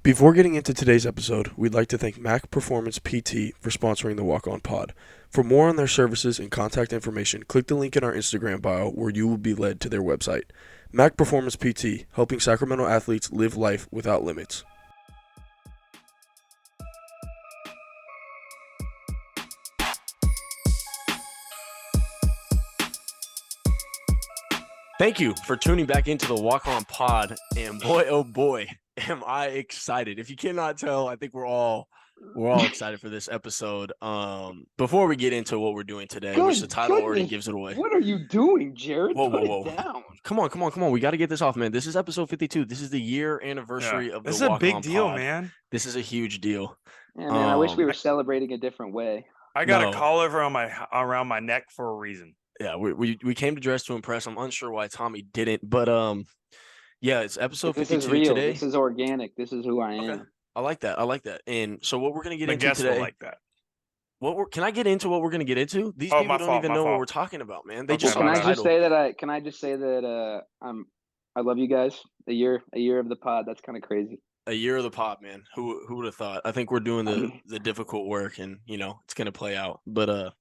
Before getting into today's episode, we'd like to thank Mac Performance PT for sponsoring the Walk On Pod. For more on their services and contact information, click the link in our Instagram bio where you will be led to their website. Mac Performance PT, helping Sacramento athletes live life without limits. Thank you for tuning back into the Walk On Pod, and boy, oh boy, am I excited. If you cannot tell, I think we're all excited for this episode. Before we get into what we're doing today, which the title already gives it away. What are you doing, Jared? Whoa. It down. Come on. We got to get this off, man. This is episode 52. This is the year anniversary of the Walk On Pod. This is a big deal, man. This is a huge deal. Yeah, man, I wish we were celebrating a different way. I got a collar around my neck for a reason. Yeah, we came to dress to impress. I'm unsure why Tommy didn't, but yeah, it's episode 52 this is real. today. This is organic. This is who I am. Okay. I like that. And so what we're gonna get into guests today? will like that. Can I get into what we're gonna get into? These people don't even know what we're talking about, man. They just Can I just say that I love you guys. A year of the pod. That's kind of crazy. A year of the pod, man. Who would have thought? I think we're doing the difficult work, and it's gonna play out. But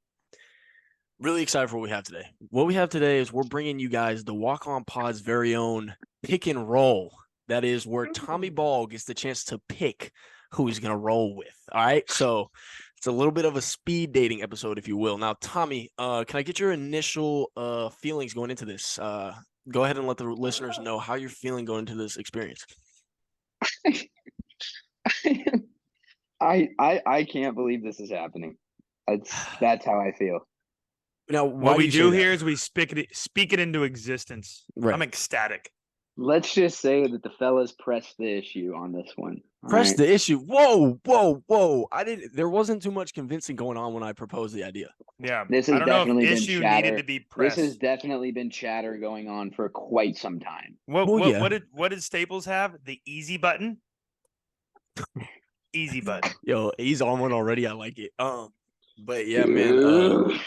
really excited for what we have today. What we have today is we're bringing you guys the Walk On Pod's very own pick and roll. That is where Tommy Ball gets the chance to pick who he's going to roll with. All right. So it's a little bit of a speed dating episode, if you will. Now, Tommy, can I get your initial feelings going into this? Go ahead and let the listeners know how you're feeling going into this experience. I can't believe this is happening. That's how I feel. Now, what we do here is we speak it into existence. Right. I'm ecstatic. Let's just say that the fellas pressed the issue on this one. Press the issue. Whoa. There wasn't too much convincing going on when I proposed the idea. Yeah. This has definitely been issue chatter. Needed to be pressed. This has definitely been chatter going on for quite some time. What did Staples have? The easy button? Easy button. Yo, he's on one already. I like it. But yeah, man.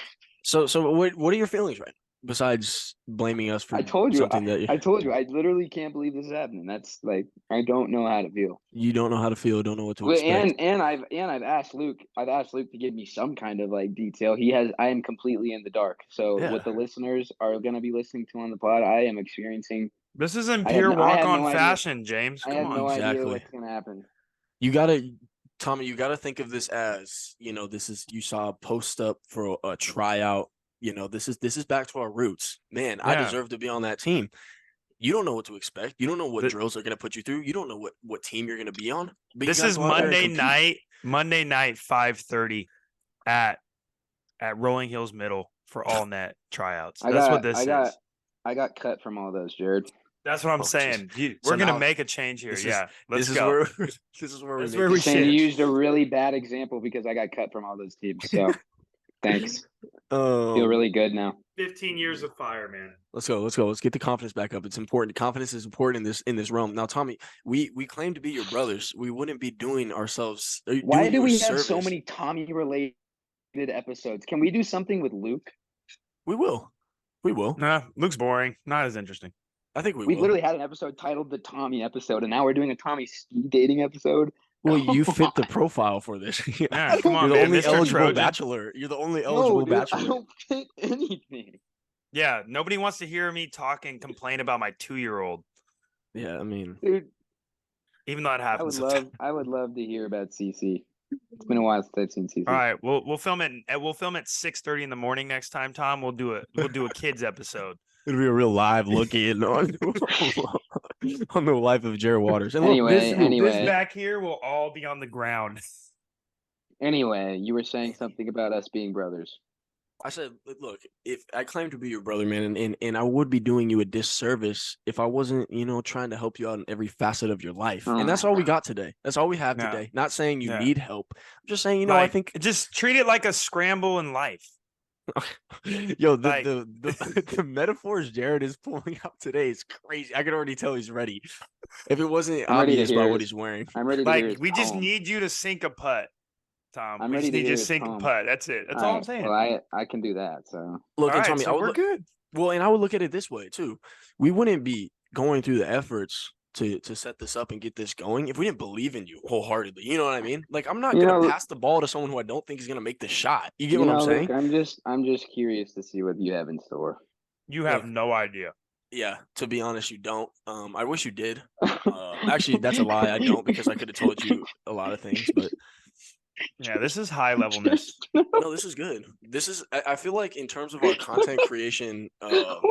So what are your feelings right now, besides blaming us for something that I told you I literally can't believe this is happening. That's like I don't know how to feel. You don't know how to feel, don't know what to expect. And I've asked Luke to give me some kind of like detail. I am completely in the dark. So what the listeners are gonna be listening to on the pod, I am experiencing. This isn't pure walk-on fashion, James. I have no idea what's gonna happen. Tommy, you gotta think of this as, this is, you saw a post up for a tryout. This is back to our roots. Man, yeah. I deserve to be on that team. You don't know what to expect. You don't know what drills are gonna put you through. You don't know what team you're gonna be on. But this is Monday night, 5:30 at Rolling Hills Middle for all net tryouts. That's what this is. I got cut from all those, Jared. That's what I'm saying. We're going to make a change here. Let's go. This is where we You used a really bad example because I got cut from all those teams. So thanks. Feel really good now. 15 years of fire, man. Let's go. Let's get the confidence back up. It's important. Confidence is important in this realm. Now, Tommy, we claim to be your brothers. We wouldn't be doing ourselves. Why do we have so many Tommy related episodes? Can we do something with Luke? We will. Nah, Luke's boring. Not as interesting. I think we literally had an episode titled the Tommy episode, and now we're doing a Tommy speed dating episode. Well, you fit the profile for this. Yeah, come on, You're the only Mr. eligible Trojan. bachelor. You're the only eligible bachelor. I don't fit anything. Yeah, nobody wants to hear me talk and complain about my 2-year-old. Yeah, I mean, dude. Even though it happens, I would love to hear about CC. It's been a while since I've seen CC. All right, we'll film it. We'll film at 6:30 in the morning next time, Tom. We'll do a kids episode. It'll be a real live look in on the life of Jared Waters. And anyway, this back here will all be on the ground. Anyway, you were saying something about us being brothers. I said, look, if I claim to be your brother, man, and I would be doing you a disservice if I wasn't, trying to help you out in every facet of your life. And that's all we got today. That's all we have today. Not saying you need help. I'm just saying, I think just treat it like a scramble in life. Yo, the metaphors Jared is pulling out today is crazy. I can already tell he's ready. If it wasn't obvious by what he's wearing, I'm ready. To we just need you to sink a putt, Tom. We just need you to sink a putt. That's it. That's all I'm saying. Well, I can do that. So look, and Tommy, we're good. Well, and I would look at it this way too. We wouldn't be going through the efforts to set this up and get this going, if we didn't believe in you wholeheartedly, you know what I mean? Like, I'm not You gonna know- pass the ball to someone who I don't think is gonna make the shot. You get You what I'm know, saying? look, I'm just curious to see what you have in store. You have Look. no idea. Yeah, to be honest, you don't. I wish you did. Actually, that's a lie. I don't, because I could have told you a lot of things, but Yeah, this is high levelness. no, this is good. This is. I feel like in terms of our content creation What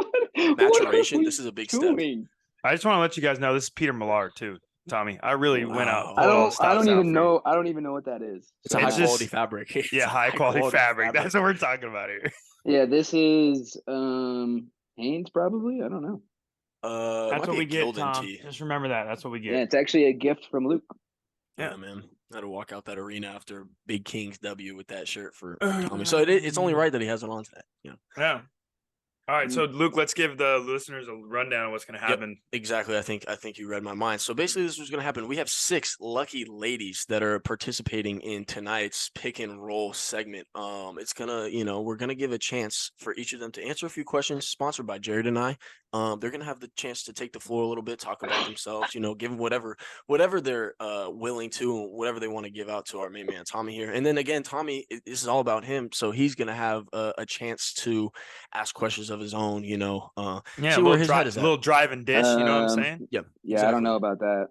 maturation, are this is a big we step. doing? I just want to let you guys know this is Peter Millard too, Tommy. I really went out. Wow. I pulled all the don't stops out for you. I don't even know what that is. It's a It's high just- quality fabric. It's Yeah, a high quality fabric. That's what we're talking about here. Yeah, this is Hanes probably. I don't know. It That's might what be we a get, Gildan Tom. tee. Just remember that. That's what we Yeah, get. it's actually a gift from Luke. Yeah, man. I had to walk out that arena after Big Kings W with that shirt for Tommy. So it's only right that he has it on today. You know. Yeah. All right, so Luke, let's give the listeners a rundown of what's going to happen. Exactly. I think you read my mind. So basically, this was going to happen. We have 6 lucky ladies that are participating in tonight's pick and roll segment. It's gonna, we're gonna give a chance for each of them to answer a few questions. Sponsored by Jared and I. They're gonna have the chance to take the floor a little bit, talk about themselves. Give them whatever they're willing to, and whatever they want to give out to our main man Tommy here. And then again, Tommy, this is all about him, so he's gonna have a chance to ask questions of his own. Yeah, see a where his head is little at. drive and dish. You know what I'm saying? Yeah, Yeah, I exactly. don't know about that.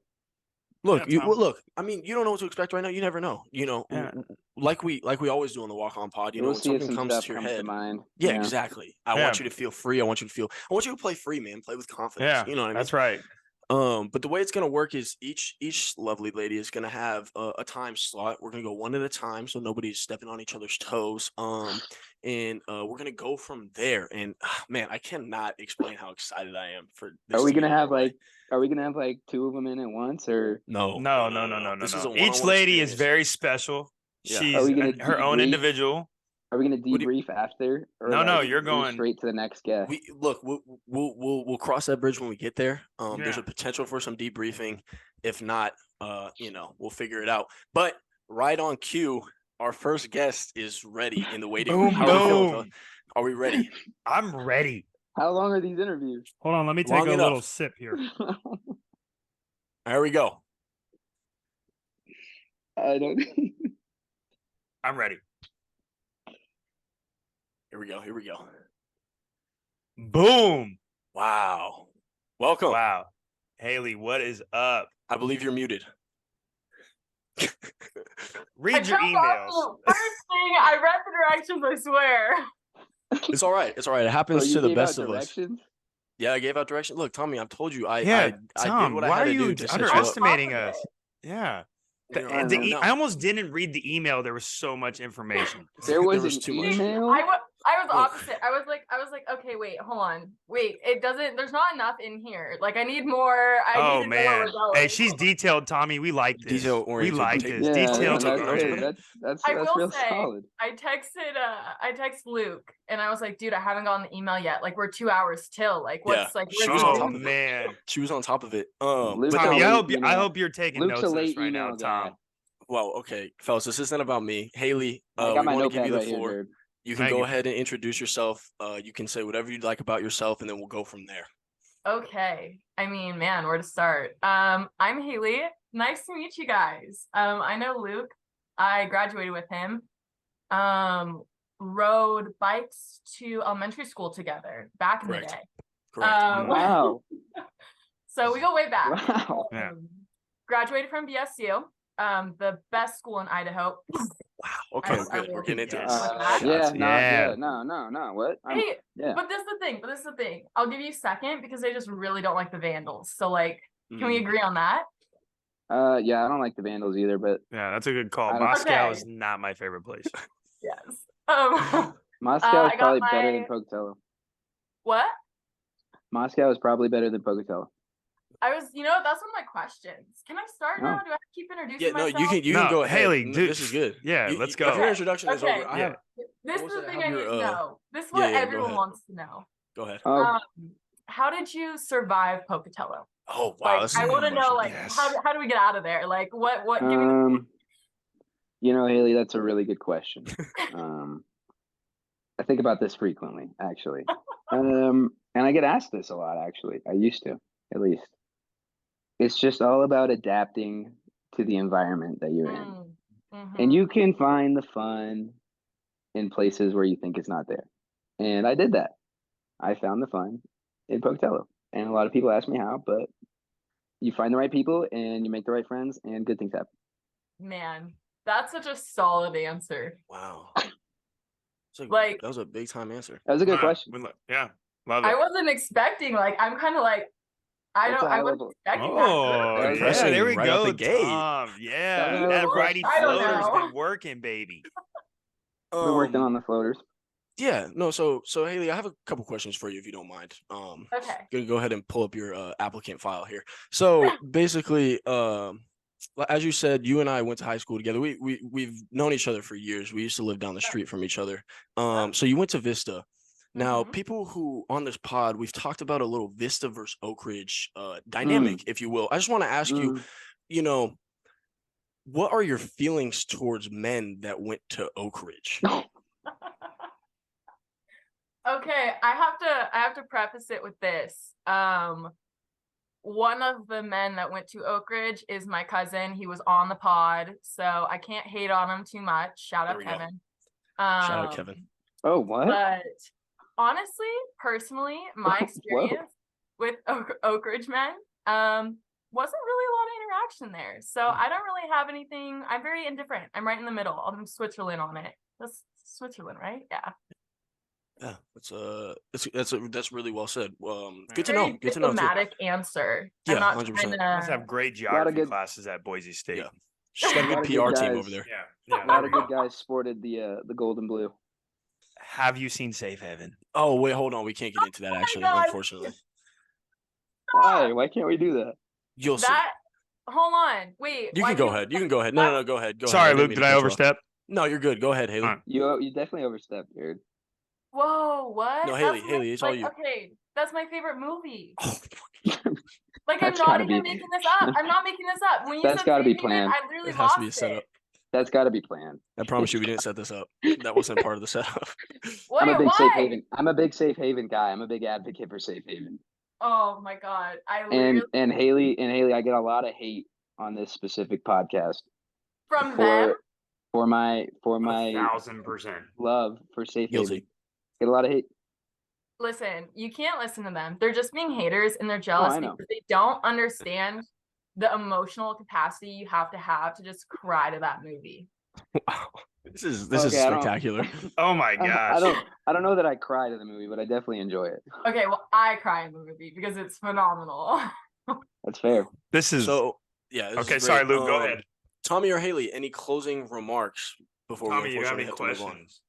Look, Yeah, Tom. look. I mean, you don't know what to expect right now. You never know. Yeah. Like we always do on the Walk On Pod. We'll when see if something some comes stuff to your comes head. to mind. Yeah, exactly. I Yeah. want you to feel free. I want you to play free, man. Play with confidence. Yeah, You know what I mean? that's right. But the way it's gonna work is each lovely lady is gonna have a time slot. We're gonna go one at a time, so nobody's stepping on each other's toes. And we're gonna go from there. And man, I cannot explain how excited I am for this. Are we to be gonna have underway. Are we gonna have 2 of them in at once, or No. This is a Each one-on-one lady is experience. very special. Yeah. She's Are we gonna her own debrief? individual. are we gonna What do debrief after? Or No, you're move going- straight to the next guest. We'll cross that bridge when we get there. There's Yeah. a potential for some debriefing. If not, we'll figure it out. But right on cue, our first guest is ready in the waiting room. Boom, How are we feeling, boom. fella? Are we ready? I'm ready. How long are these interviews? Hold on, let me take Long a enough. little sip here. Here we go. I don't. I'm ready. Here we go. Boom. Wow. Welcome. Wow. Haley, what is up? I believe you're muted. Read your emails. First thing, I read the directions, I swear. It's all right. It Oh, happens you to the gave out best of us. directions? Yeah, I gave out direction. Look, Tommy, I've told you I Yeah, I Tom, did what I why had are to you do to set you up. underestimating Confident. us? Yeah. You know, And no. I almost didn't read the email. There was so much information. There was, was an too much. email. I was Look. opposite. I was like, okay, wait, hold on. Wait, it doesn't, there's not enough in here. Like, I need more. I Oh need to know where man. we're going. Hey, she's detailed, Tommy. We like this. We Detail-oriented. like Take- this. Yeah, Detailed. take that's, ours, hey, man. that's I will real say, solid. I texted Luke and I was like, dude, I haven't gotten the email yet. Like, we're 2 hours till. Like, what's Yeah, like, she where's was on the top Oh of it. man. She was on top of it. Luke's but a Tommy, late I email. hope you're taking Luke's a notes of this late right now, email guy. Tom. well, okay, fellas, this isn't about me. Haley, I we got my want to give notepad you the right here, floor. Jared. You can Thank go you. ahead and introduce yourself. You can say whatever you'd like about yourself, and then we'll go from there. Okay. I mean, man, where to start? I'm Haley. Nice to meet you guys. I know Luke. I graduated with him. Rode bikes to elementary school together back in Correct. the day. Correct. Wow. So we go way back. Wow. Yeah. Graduated from BSU, the best school in Idaho. Wow. Okay, I good. We're getting into Yes. this. that. Yeah. No. What? Hey, Yeah. but this is the thing. I'll give you second because I just really don't like the Vandals. So like, can we agree on that? Yeah, I don't like the Vandals either, but Yeah, that's a good call. I don't- Moscow Okay. is not my favorite place. Yes. Moscow is I got probably better than my- Pocatello. What? Moscow is probably better than Pocatello. I was, that's one of my questions. Can I start now? Oh. Do I have to keep introducing Yeah, no, myself? you No, can go ahead. Haley, No, dude, this is good. yeah, You- let's If go. your introduction is Okay. over, I Yeah. have. This is What the was it? thing Have I need your, to know. This is yeah, what yeah, go everyone ahead. wants to know. Go ahead. Oh, How did you survive Pocatello? Oh wow, Like, this is a I good want to know, question. like, Yes. how do we get out of there? Like, what? Give me the. Haley, that's a really good question. I think about this frequently, actually. And I get asked this a lot, actually. I used to, at least. It's just all about adapting to the environment that you're in. Mm-hmm. And you can find the fun in places where you think it's not there. And I did that. I found the fun in Pocatello. And a lot of people ask me how, but you find the right people and you make the right friends and good things happen. Man, that's such a solid answer. Wow. Like, that was a big time answer. That was a good question. Yeah, love it. I wasn't expecting, like, I'm kind of like, I wasn't expecting Oh, that. yeah, there we right out go, the gate. Tom. Yeah, That was that a righty I don't floater's know. been working, baby. Been working on the floaters. Yeah, no, so Haley, I have a couple questions for you if you don't mind. Okay. Gonna go ahead and pull up your applicant file here. So basically, as you said, you and I went to high school together. We've known each other for years. We used to live down the street from each other. So you went to Vista. Now, people who on this pod, we've talked about a little Vista versus Oak Ridge dynamic, if you will. I just want to ask you, you know, what are your feelings towards men that went to Oak Ridge? Okay, I have to preface it with this. One of the men that went to Oak Ridge is my cousin. He was on the pod, so I can't hate on him too much. Shout out Kevin. Shout out Kevin. Oh, what? But honestly, personally, my experience with Oak Ridge men wasn't really a lot of interaction there. So I don't really have anything. I'm very indifferent. I'm right in the middle. I'm Switzerland on it. That's Switzerland, right? Yeah. Yeah, that's really well said. Good to Very know. Good to know. Diplomatic answer. Yeah, I'm not 100%. trying Must to. have great geography classes at Boise State. Yeah. She's got a lot good of good PR team guys. over there. Yeah. A lot of good guys sported the gold and blue. Have you seen Safe Haven? Oh wait, hold on. We can't get into that actually, God. unfortunately. Why? Why can't we do that? You'll see. Hold on. Wait. You why can do go ahead. You can go ahead. No, go ahead. Go Sorry, ahead. Luke. Did I overstep? No, you're good. Go ahead, Haley. All right. You definitely overstepped, Jared. Whoa, what? No, That's Haley, it's all you. Okay, that's my favorite movie. Oh, Like, I'm That's not gotta even be- making this up. I'm not making this up. When you That's said gotta be Safe Haven, planned. I literally it has to be a lost setup. it. That's got to be planned. I promise you, we didn't set this up. That wasn't part of the setup. Wait, I'm a big why? Safe Haven. I'm a big Safe Haven guy. I'm a big advocate for Safe Haven. Oh my god, I literally And Haley, I get a lot of hate on this specific podcast from them. for my 1,000%. love for Safe Guilty. Haven. Get a lot of hate. Listen, you can't listen to them. They're just being haters and they're jealous I know. because they don't understand the emotional capacity you have to just cry to that movie. Wow. This is Okay, I don't- spectacular. Oh my gosh. I don't know that I cry to the movie, but I definitely enjoy it. Okay, well, I cry in the movie because it's phenomenal. That's fair. This is So yeah. This okay. is Sorry, great. Luke. Go ahead. Tommy or Haley, any closing remarks before Tommy, we you have unfortunately any have to move on? questions?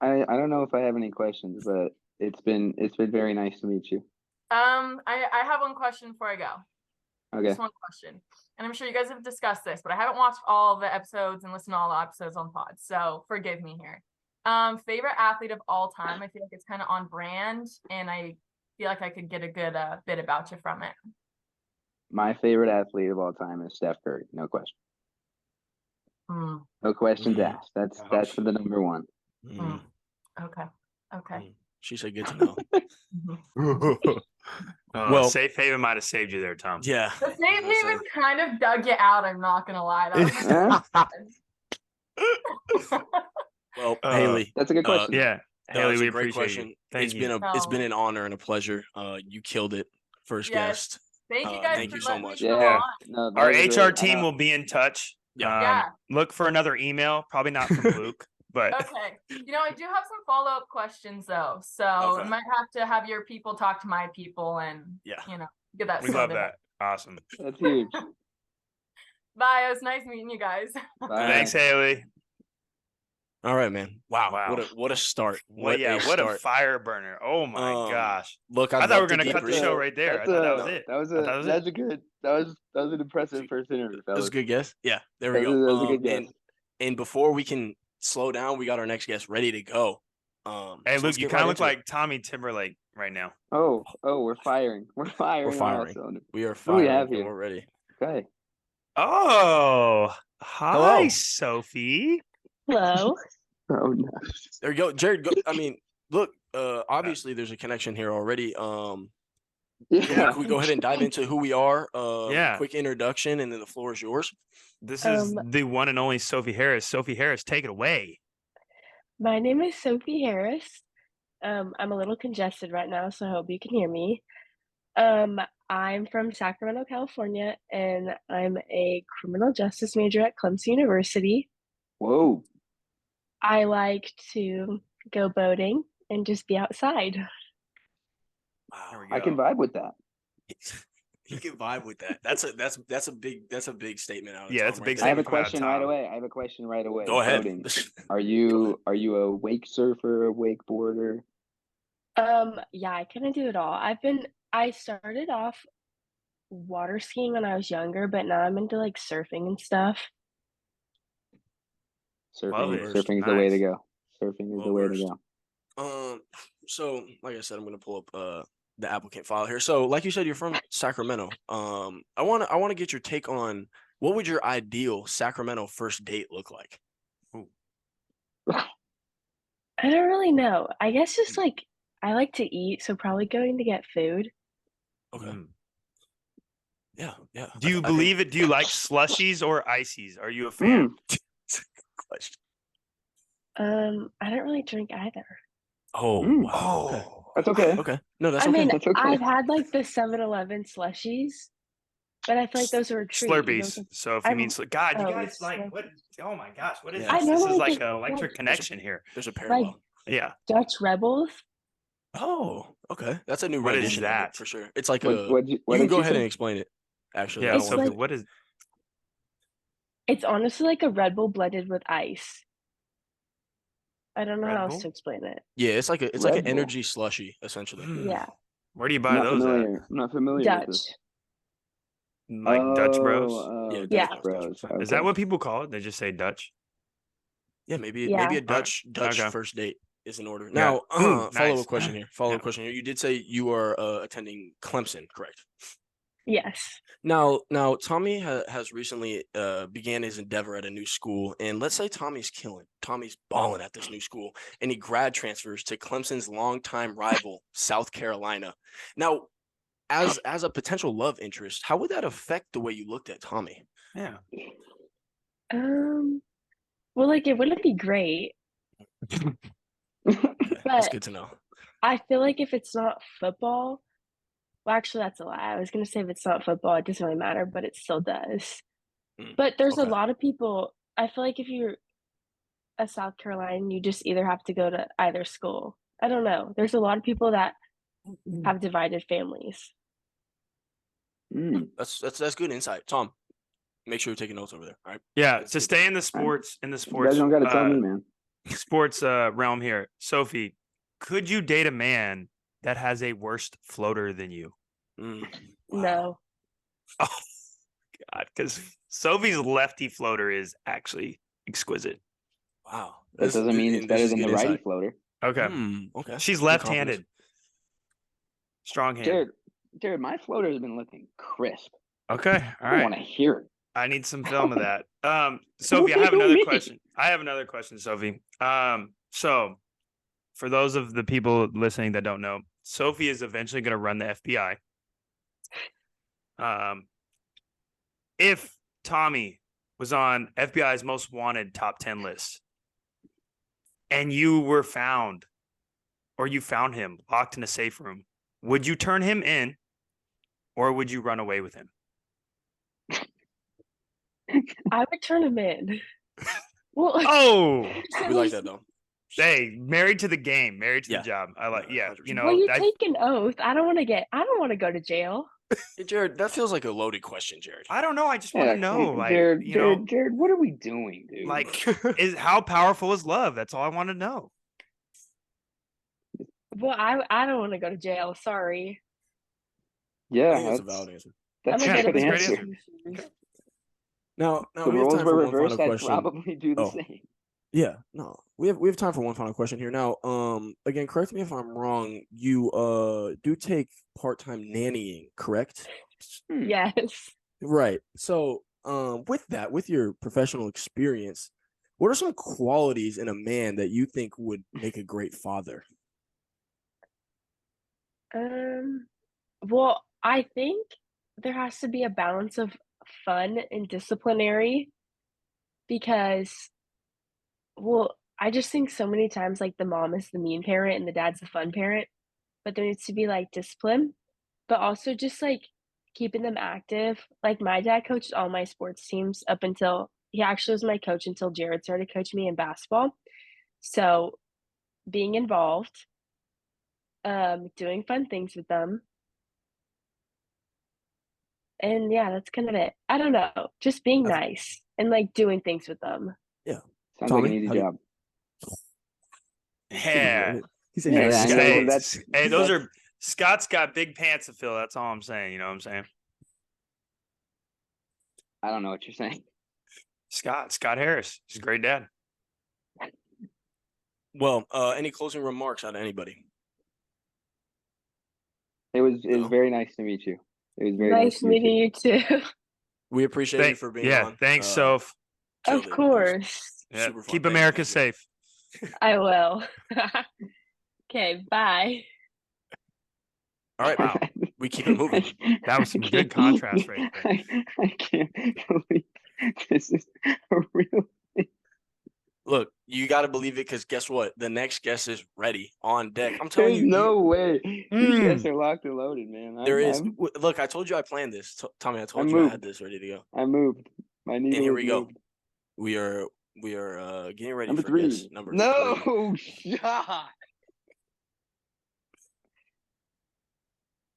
I don't know if I have any questions, but it's been very nice to meet you. I have one question before I go. Okay. Just one question. And I'm sure you guys have discussed this, but I haven't watched all the episodes and listened to all the episodes on pod. So forgive me here. Favorite athlete of all time. I feel like it's kind of on brand and I feel like I could get a good bit about you from it. My favorite athlete of all time is Steph Curry. No question. No questions asked. That's for the number one. Mm, Okay. Okay. she said good to know. Well, Safe Haven might have saved you there, Tom. Yeah. The Safe Haven kind of dug you out, I'm not gonna lie. That was Well, Uh, Haley, That's a good question. Yeah, no, Haley, it's we a great appreciate question. you. Thank you. It's been an honor and a pleasure. You killed it. First Yes. guest. Thank you guys thank for you so letting much. me come Yeah. on. No, that Our was HR great. team will be in touch. Yeah. Yeah. Look for another email. Probably not from Luke, but Okay. You know, I do have some follow-up questions though. So Okay. I might have to have your people talk to my people and Yeah. get that we love sorted out. that. Awesome. That's huge. Bye. It was nice meeting you guys. Bye. Thanks, Haley. All right, man. Wow. Wow. What a start. What a start. fire burner. Oh my gosh. Look, I I'd thought we love were gonna to cut the debrief. show right there. I thought that was it. I thought that was That's it. a good. That was an impressive first interview, That fellas. was a good guess. Yeah, there we That go. was a good and guess. and before we can slow down, we got our next guest ready to go. Hey, so Luke, let's you get kind of right look into it. like Tommy Timberlake right now. Oh, we're firing. We're firing. We're on all firing. cylinders. We are Who do firing. we have and here? We're ready. Okay. Oh, hi, Hello. Sophie. Hello. Oh no. There you go, Jared. Go, I mean, look. Obviously, there's a connection here already. Yeah. Can we go ahead and dive into who we are? Yeah. Quick introduction, and then the floor is yours. This is the one and only Sophie Harris. Sophie Harris, take it away. My name is Sophie Harris. I'm a little congested right now, so I hope you can hear me. I'm from Sacramento, California, and I'm a criminal justice major at Clemson University. Whoa. I like to go boating and just be outside. Wow. I can vibe with that. You can vibe with that. That's a big statement. Out of Yeah, Tom that's a right big there. I have a Coming out of question right Tom. away. I have a question right away. Go ahead. Boating. Go Are you a wake surfer, a wakeboarder? Yeah, I kind of do it all. I started off water skiing when I was younger, but now I'm into like surfing and stuff. Love it. Surfing is the way to Nice. go. Surfing is the way to Well-versed. go. So like I said, I'm gonna pull up the applicant file here. So like you said, you're from Sacramento. I wanna get your take on what would your ideal Sacramento first date look like? I don't really know. I guess just like I like to eat, so probably going to get food. Okay. Mm. Yeah. Do you I think- believe it? Do you like slushies or ices? Are you a fan? question. I don't really drink either. Oh, Mm. wow. Okay. That's okay. Okay. No, that's I okay. mean, That's okay. I've had like the 7-Eleven slushies, but I feel like those are a treat. You don't Slurpees. get- So if you mean, God, you Oh, guys like Slurpee. what? Oh my gosh, what is Yeah. this? I This is normally like get, an electric like, connection here. There's a parallel. Yeah. Dutch Rebels. Oh, okay. That's a new What is rendition of it, that? for sure. It's like What, a. what, you You can go you ahead say? and explain it. Actually, Yeah. I don't It's Sophie, wanna- like- what is? It's honestly like a Red Bull blended with ice. I don't know Red how else Bull? to explain it. Yeah, it's like Red an Bull. energy slushy essentially. Yeah, Where do you I'm buy not those familiar. I'm not familiar Dutch. with this. at? Like Dutch Bros. Yeah, Yeah. Dutch Bros. Is that Okay. what people call it? They just say Dutch. Yeah, maybe Yeah. a Dutch Okay. first date is in order. Yeah. Now, Ooh, follow nice. up question here. Follow up Yeah. question here. You did say you are attending Clemson, correct? Yes. Now, Tommy has recently began his endeavor at a new school, and let's say Tommy's balling at this new school, and he grad transfers to Clemson's longtime rival, South Carolina. Now, as a potential love interest, how would that affect the way you looked at Tommy? Yeah. Well, like it wouldn't be great, Okay, that's But- good to know. I feel like if it's not football, well, actually, that's a lie. I was gonna say if it's not football, it doesn't really matter, but it still does. Mm, But there's a okay. lot of people. I feel like if you're a South Carolinian, you just either have to go to either school. I don't know. There's a lot of people that have divided families. Mm. That's good insight, Tom. Make sure you're taking notes over there. All right. Yeah. That's To good. stay in the sports You guys don't got to tell me, man. sports realm here, Sophie, could you date a man that has a worse floater than you? Mm, wow. No. Oh God, because Sophie's lefty floater is actually exquisite. Wow. That This- doesn't mean and it's this better is than good the righty insight. floater. Okay, Okay. she's Good left-handed, confidence. strong hand. Jared, my floater has been looking crisp. Okay, all I don't right. want to hear it. I need some film of that. Sophie, I What have do you another mean? question. Sophie. So for those of the people listening that don't know, Sophie is eventually going to run the FBI. If Tommy was on FBI's most wanted top 10 list and you were found or you found him locked in a safe room, would you turn him in or would you run away with him? I would turn him in. Well, Oh, We like that though. hey, married to the game, married to Yeah. the job. I like, yeah, 100%. you know, well, you I, take an oath. I don't want to go to jail. Hey, Jared, that feels like a loaded question, Jared. I don't know. I just want Yeah, to know, like, Jared, you know, Jared, what are we doing, dude? like, is how powerful is love? That's all I want to know. Well, I don't want to go to jail. Sorry. I yeah, think that's a that's valid answer. that's I'm Yeah, a a bit good of a that's a great answer. answer. Now The we have roles time were for one reversed. final I'd question. probably do the Oh. same. Yeah, no, we have time for one final question here. Now, again, correct me if I'm wrong. You do take part-time nannying, correct? Hmm. Yes. Right. So, with your professional experience, what are some qualities in a man that you think would make a great father? Well, I think there has to be a balance of fun and disciplinary because, well, I just think so many times, like, the mom is the mean parent and the dad's the fun parent, but there needs to be, like, discipline, but also just, like, keeping them active. Like, my dad coached all my sports teams up until he actually was my coach until Jared started coaching me in basketball. So, being involved, doing fun things with them, and yeah, that's kind of it. I don't know, just being I've- nice and, like, doing things with them. Sounds like an Tommy, easy how do you- job. Yeah. He said, Yeah, "Yes." I know, Hey, that's- hey, those that's- are Scott's got big pants to fill. That's all I'm saying. You know what I'm saying? I don't know what you're saying. Scott Harris. He's a great dad. Well, any closing remarks out of anybody? It was No. very nice to meet you. It was very Nice to meet meeting you too. We appreciate you for being yeah, on. thanks, Soph. Killed Of it. It was course, Yeah, super fun. keep Thank you, America thank you. safe. I will. Okay, bye. All right, Wow. we keep it moving. That was some good contrast right there. I can't believe this is a real. Look, you got to believe it because guess what? The next guest is ready on deck. I'm telling There's you, no way. These guys Mm. are locked and loaded, man. there is. I'm, Look, I told you I planned this. Tommy, I told I you I had moved. this ready to go. I moved. My needle And here is we go. moved. We are getting ready Number for three. guest number No 3. shot.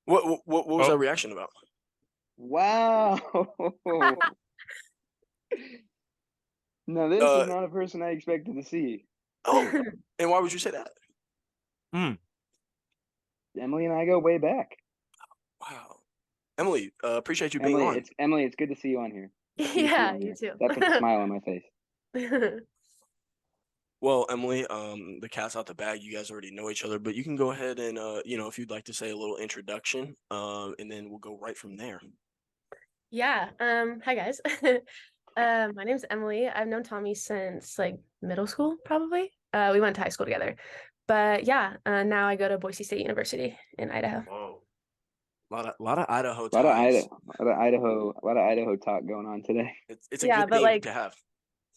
What was Oh. our reaction about? Wow. No, this is not a person I expected to see. Oh, and why would you say that? Emily and I go way back. Wow, Emily, appreciate you being Emily, on. it's good to see you on here. Good to see Yeah, on you here. too. That puts a smile on my face. Well, Emily, the cat's out the bag. You guys already know each other, but you can go ahead and if you'd like to say a little introduction, and then we'll go right from there. Yeah. Hi guys. My name's Emily. I've known Tommy since like middle school, probably. We went to high school together. But yeah, now I go to Boise State University in Idaho. Whoa. A lot of Idaho A lot of ties. Idaho talk going on today. It's a Yeah, good but, name like, to have.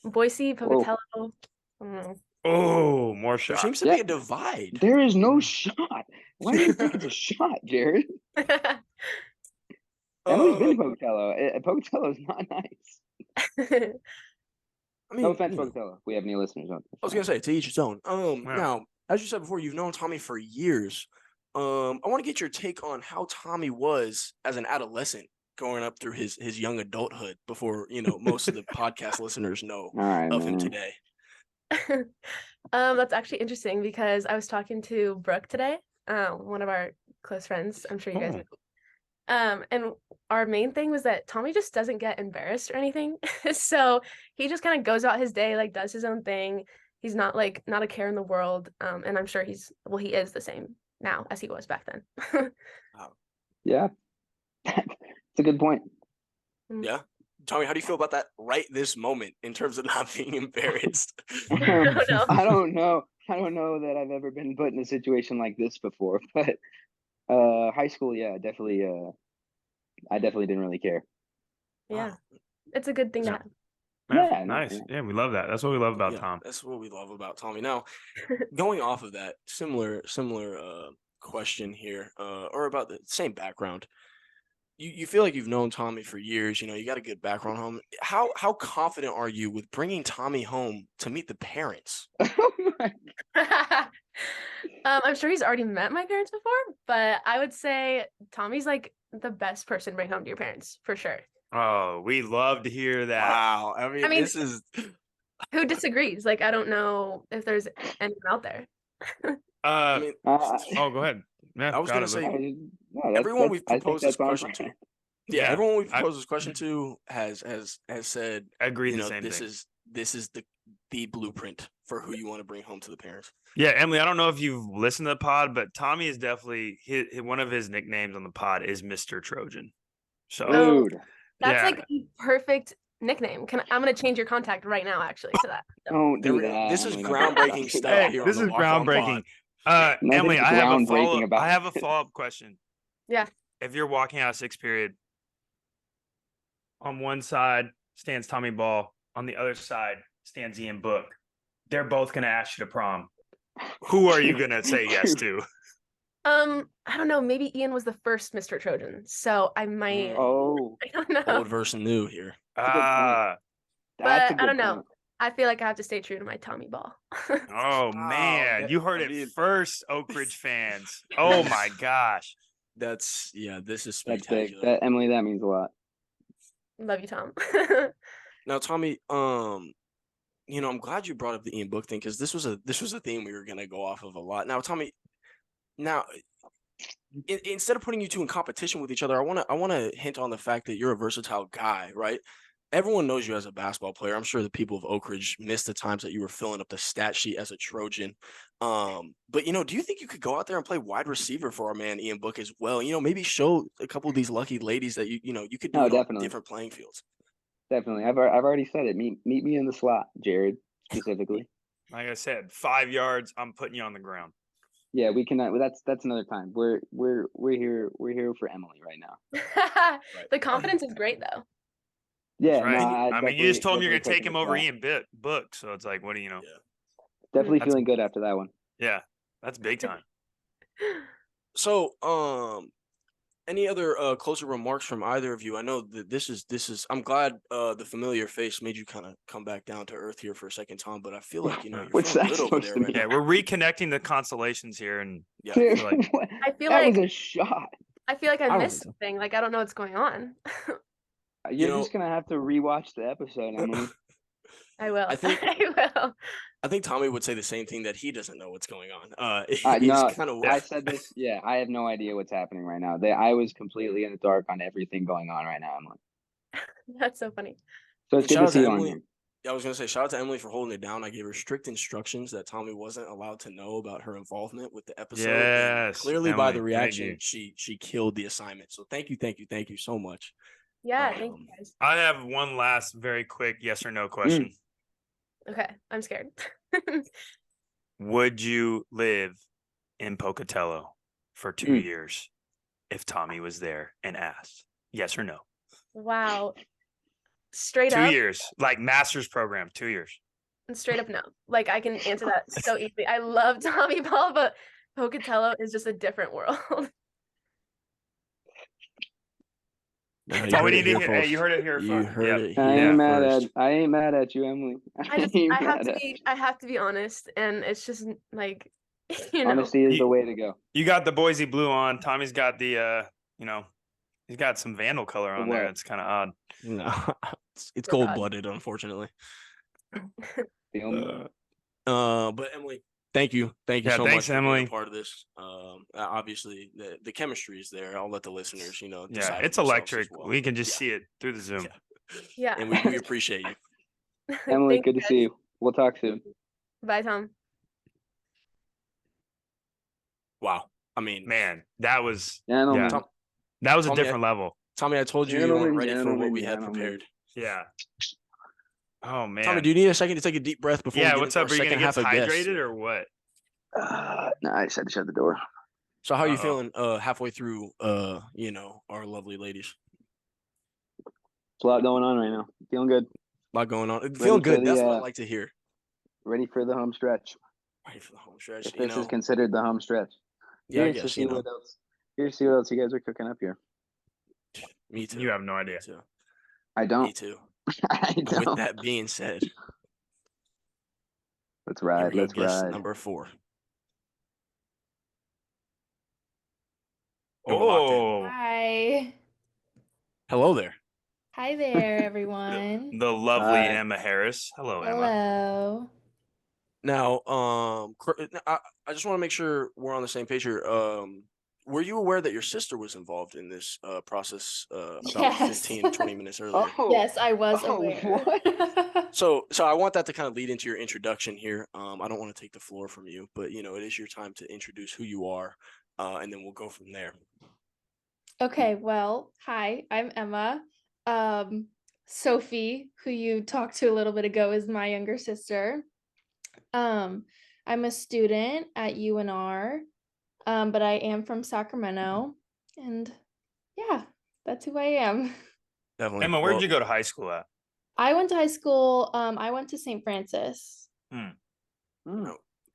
Boise, Whoa. Pocatello. I don't know. Oh, more There shots. seems to Yeah. be a divide. There is no shot. Why do you think it's a shot, Jared? Emily's been to Pocatello. Pocatello's not nice. I mean, No offense, you know, Pocatello. We have any listeners on this. I was gonna say to each his own. Yeah. Now, as you said before, you've known Tommy for years. I want to get your take on how Tommy was as an adolescent growing up through his young adulthood before, most of the podcast listeners know All right, of him man. today. That's actually interesting because I was talking to Brooke today, one of our close friends. I'm sure you guys Oh. know. And our main thing was that Tommy just doesn't get embarrassed or anything. So he just kind of goes about his day, like does his own thing. He's not a care in the world. And I'm sure he is the same now as he was back then. Yeah. It's a good point. Yeah. Tommy, how do you feel about that right this moment in terms of not being embarrassed? No. I don't know. I don't know that I've ever been put in a situation like this before, but high school, yeah, definitely. I definitely didn't really care. Yeah. Wow. It's a good thing to Yeah. have. Yeah, no, nice. yeah. Yeah, we love that. That's what we love about Yeah, Tom. that's what we love about Tommy. Now, going off of that, similar question here, or about the same background. You feel like you've known Tommy for years. You got a good background home. How confident are you with bringing Tommy home to meet the parents? Oh my I'm sure he's already met my parents before, but I would say Tommy's like the best person to bring home to your parents for sure. Oh, we love to hear that. Wow. I mean, mean- this is Who disagrees? Like, I don't know if there's anyone out there. I mean, Oh, go ahead. Yeah, I was got gonna it, say, Luke. everyone we've I think proposed this that's on question to. brand. Yeah, Yeah, everyone we've I- proposed this question to has said, Agree the same this thing. is the blueprint for who you want to bring home to the parents. Yeah, Emily, I don't know if you've listened to the pod, but Tommy is definitely one of his nicknames on the pod is Mr. Trojan. So Oh. Dude, That's Yeah. like the perfect nickname. I'm gonna change your contact right now, actually, to that. don't do There- that. this is Emily, don't do groundbreaking that. stuff hey, here on this the is Walk On groundbreaking. Pod. Nothing's Emily, I have a groundbreaking about follow-up this. question. Yeah. if you're walking out of sixth period, on one side stands Tommy Ball, on the other side stands Ian Book. They're both gonna ask you to prom. Who are you gonna say yes to? I don't know. Maybe Ian was the first Mr. Trojan, so I might. Oh, I don't know. Old versus new here. That's a good point. Ah, that's a But I good don't know. point. I feel like I have to stay true to my Tommy Ball. oh man, that- you heard I it mean- first, Oak Ridge fans. Oh my gosh. This is That's big. spectacular. That Emily, that means a lot. Love you, Tom. Now, Tommy, I'm glad you brought up the Ian Book thing because this was a theme we were gonna go off of a lot. Now, Tommy, instead of putting you two in competition with each other, I wanna hint on the fact that you're a versatile guy, right? Everyone knows you as a basketball player. I'm sure the people of Oak Ridge missed the times that you were filling up the stat sheet as a Trojan. But do you think you could go out there and play wide receiver for our man Ian Book as well? Maybe show a couple of these lucky ladies that you could do No, it on definitely. different playing fields. Definitely. I've already said it. Meet me in the slot, Jared, specifically. Like I said, 5 yards, I'm putting you on the ground. Yeah, we cannot. That's another time. We're here for Emily right now. The confidence is great though. Yeah, That's right. no, I mean, you just told him you're gonna definitely take him taking over the slot. Ian Book, so it's like, what do you know? Definitely That's- feeling good after that one. Yeah, that's big time. So, any other closing remarks from either of you? I know that this is. I'm glad the familiar face made you kind of come back down to earth here for a second, Tom. But I feel like you're What's feeling that good over supposed there to right mean? Yeah, now. we're reconnecting the constellations here, and Yeah, Dude, like- what? I feel that like was a shot. I feel like I don't missed think so. something. Like I don't know what's going on. You're know- just gonna have to rewatch the episode, Emily. I will. I think- I will. I think Tommy would say the same thing, that he doesn't know what's going on. He's No, kind of I said this. Yeah, I have no idea what's happening right now. I was completely in the dark on everything going on right now, Emily. That's so funny. So it's good Shout to out see to you on Emily. here. I was gonna say shout out to Emily for holding it down. I gave her strict instructions that Tommy wasn't allowed to know about her involvement with the episode. and Yes, clearly by Emily, the thank reaction, you. she killed the assignment. So thank you so much. Yeah, thank you Um, guys. I have one last very quick yes or no question. Okay, I'm scared. Would you live in Pocatello for 2 Mm. years if Tommy was there and asked? Yes or no? Wow. Straight 2 up, years, like master's program, 2 years. straight up no. Like I can answer that so easily. I love Tommy Ball, but Pocatello is just a different world. That's all we need to hear. Hey, you heard it here You first. heard Yep. it I here ain't mad first. at. I ain't mad at you, Emily. ain't I have mad to at be I have to be honest, and it's just like you know. Honesty is You- the way to go. You got the Boise blue on. Tommy's got the he's got some vandal color on there. what? It's kind of odd. No, it's We're not. cold blooded, unfortunately. Feel me? But Emily, thank you Yeah, so thanks, much for being Emily. a part of this. Obviously the chemistry is there. I'll let the listeners, Yeah, decide it's for themselves as electric. well. We can just Yeah. see it through the Zoom. Yeah. Yeah. And we appreciate you. Emily, Thank good to you see guys. you. We'll talk soon. Bye, Tom. Wow. I mean, Man, that was Gentlemen. Tom- that was a Tommy, different level. Tommy, I told you you weren't ready for what we had Gentlemen. prepared. Yeah. Oh man. Tommy, do you need a second to take a deep breath before we yeah, get what's into up? our Are you second gonna half get of guests? hydrated or what? No, I just had to shut the door. So how are you Uh-oh. feeling halfway through our lovely ladies? There's a lot going on right now. Feeling good. A lot going on. Feeling for good. the, That's what I like to hear. Ready for the home stretch. Ready for the home stretch. If this is considered the home stretch. Yeah, I Curious to guess, see what else. Curious to see what else you guys are cooking up here. me too. You have no idea. Me too. I Me don't. too. I With don't. that being said, Let's here ride. we go, Let's guest ride. number 4. And we're locked in. Oh, Hi. Hello there. Hi there, everyone. the lovely Hi. Emma Harris. Hello, Emma. Hello. Now, I just want to make sure we're on the same page here. Were you aware that your sister was involved in this process about Yes. 15, 20 minutes earlier? Oh, Yes, I was Oh, aware. what? So I want that to kind of lead into your introduction here. I don't want to take the floor from you, but it is your time to introduce who you are, and then we'll go from there. Okay, well, hi, I'm Emma. Sophie, who you talked to a little bit ago, is my younger sister. I'm a student at UNR, but I am from Sacramento, and Yeah, that's who I am. Definitely. Emma, where'd Well, you go to high school at? I went to high school. I went to St. Francis. Mm.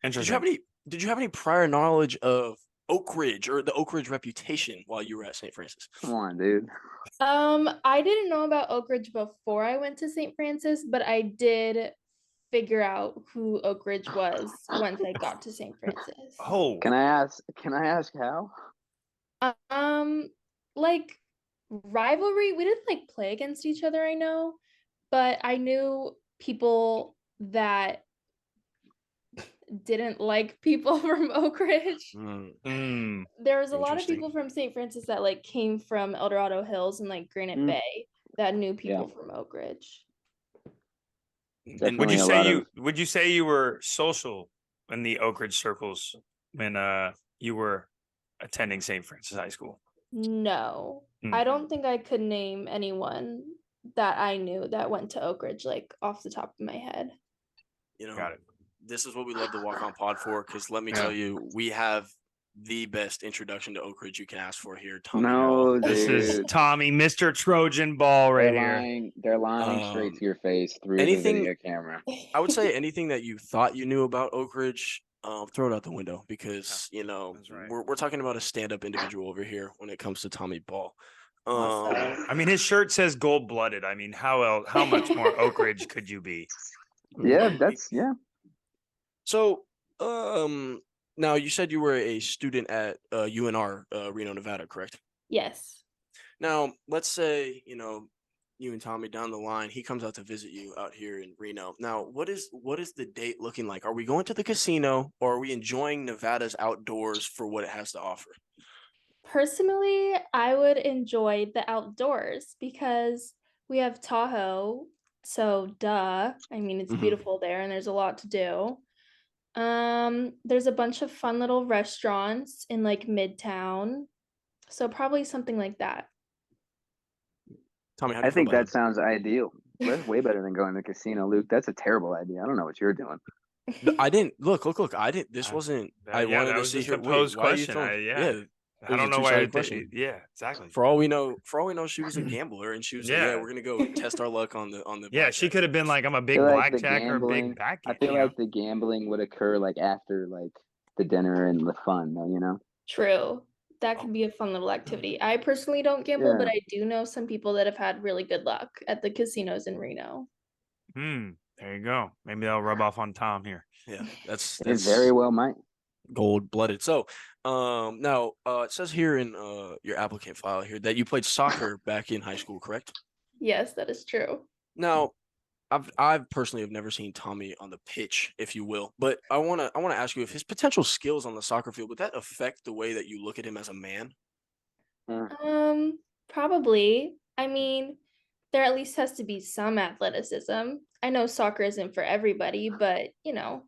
Did you have any prior knowledge of Oak Ridge or the Oak Ridge reputation while you were at St. Francis? Come on, dude. I didn't know about Oak Ridge before I went to St. Francis, but I did figure out who Oak Ridge was once I got to St. Francis. Oh, Can I ask how? Like rivalry, we didn't like play against each other, I know, but I knew people that didn't like people from Oak Ridge. There was a lot of Interesting. people from St. Francis that like came from El Dorado Hills and like Granite Bay that knew people from Oak Ridge. would Definitely you a say lot you of- would you say you were social in the Oak Ridge circles when you were attending St. Francis High School? No, Mm. I don't think I could name anyone that I knew that went to Oak Ridge like off the top of my head. You know, Got it. this is what we love the Walk On Pod for, because let me Yeah. tell you, we have the best introduction to Oak Ridge you can ask for here. Tommy No, Ball. This is dude. Tommy, Mr. Trojan Ball right They're here. lying. They're lying straight Um, to your face through anything- the video camera. I would say anything that you thought you knew about Oak Ridge, throw it out the window, because you know That's right. we're talking about a stand-up individual over here when it comes to Tommy Ball. Awesome. I mean, his shirt says gold blooded. I mean, how much more Oak Ridge could you be? Yeah, yeah. So, now you said you were a student at UNR, Reno, Nevada, correct? Yes. Now, let's say, you know, you and Tommy down the line, he comes out to visit you out here in Reno. Now, what is the date looking like? Are we going to the casino, or are we enjoying Nevada's outdoors for what it has to offer? Personally, I would enjoy the outdoors because we have Tahoe. So duh. I mean, it's Mhm. beautiful there and there's a lot to do. There's a bunch of fun little restaurants in like Midtown. So probably something like that. Tommy, how do you I feel think about that sounds ideal. That's way better than going to the casino, Luke. That's a terrible idea. I don't know what you're doing. it? I didn't look. I didn't. This I- wasn't. That- I yeah, wanted that to was see just here. a Wait, posed why are you question. throwing? Yeah. It I was don't a know why. two-sided question. Yeah, exactly. For all we know, she was a gambler, and she was like, Yeah. "Yeah, we're gonna go test our luck on the." Yeah, she blackjack could have been tables." like, I'm a big feel like the blackjack or a big gambling- back. I feel like the gambling would occur like after like the dinner and the fun, though. You know. True. That could be a fun little activity. I personally don't gamble, but Yeah. I do know some people that have had really good luck at the casinos in Reno. There you go. Maybe that'll rub off on Tom here. Yeah, that's It very well might. gold blooded. So, now it says here in your applicant file here that you played soccer back in high school, correct? Yes, that is true. Now, I've personally have never seen Tommy on the pitch, if you will, but I wanna ask you if his potential skills on the soccer field would that affect the way that you look at him as a man? Probably. I mean, there at least has to be some athleticism. I know soccer isn't for everybody, but you know.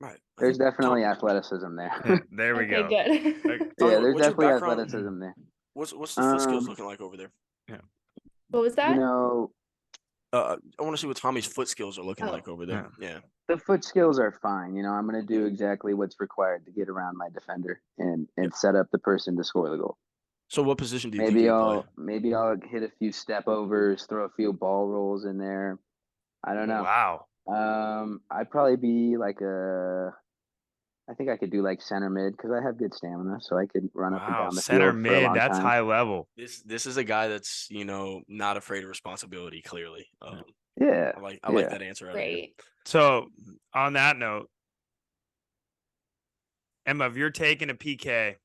Right. There's definitely athleticism there. Yeah, there we Okay, go. good. Like, Tommy, Yeah, there's what's your definitely background? athleticism there. What's the foot skills Um, looking like over there? What was that? You know, I want to see what Tommy's foot skills are looking Oh. like over there. Yeah. the foot skills are fine. You know, I'm gonna do exactly what's required to get around my defender and set up the person to score the goal. So what position do you think Maybe you I'll play? hit a few step overs, throw a few ball rolls in there. I don't know. Wow. I'd probably be like I think I could do like center mid because I have good stamina, so I could run up and Wow. down the Center field for a mid. long That's time. high level. This is a guy that's, you know, not afraid of responsibility, clearly. Yeah, I like yeah. that answer out of you. Great. So on that note, Emma, if you're taking a PK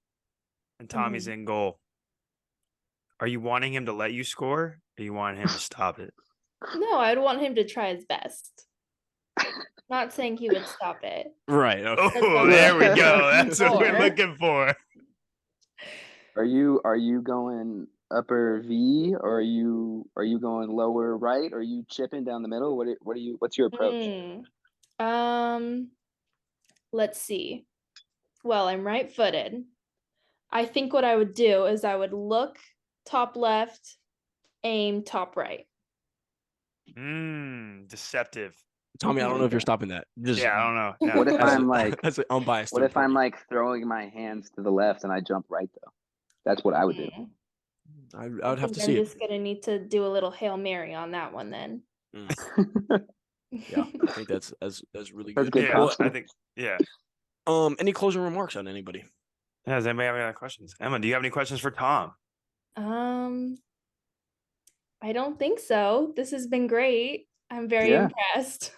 and Tommy's in goal, are you wanting him to let you score? Or are you wanting him to stop it? No, I'd want him to try his best. Not saying he would stop it. Right. Okay. Oh, what there we we're go. That's what we're for. looking for. Are you going upper V or are you going lower right? Are you chipping down the middle? What's your approach? Let's see. Well, I'm right-footed. I think what I would do is I would look top left, aim top right. Deceptive. Tommy, I don't know if you're stopping that. Just Yeah, I don't know. Yeah. What if as I'm a- like as an unbiased what third if I'm party. like throwing my hands to the left and I jump right though? That's what I would do. I would have to think see I'm it. just gonna need to do a little Hail Mary on that one then. Yeah, I think that's really That's good. good Yeah, props. I think. Yeah. Any closing remarks on anybody? Yeah, does anybody have any other questions? Emma, do you have any questions for Tom? I don't think so. This has been great. I'm very Yeah. impressed.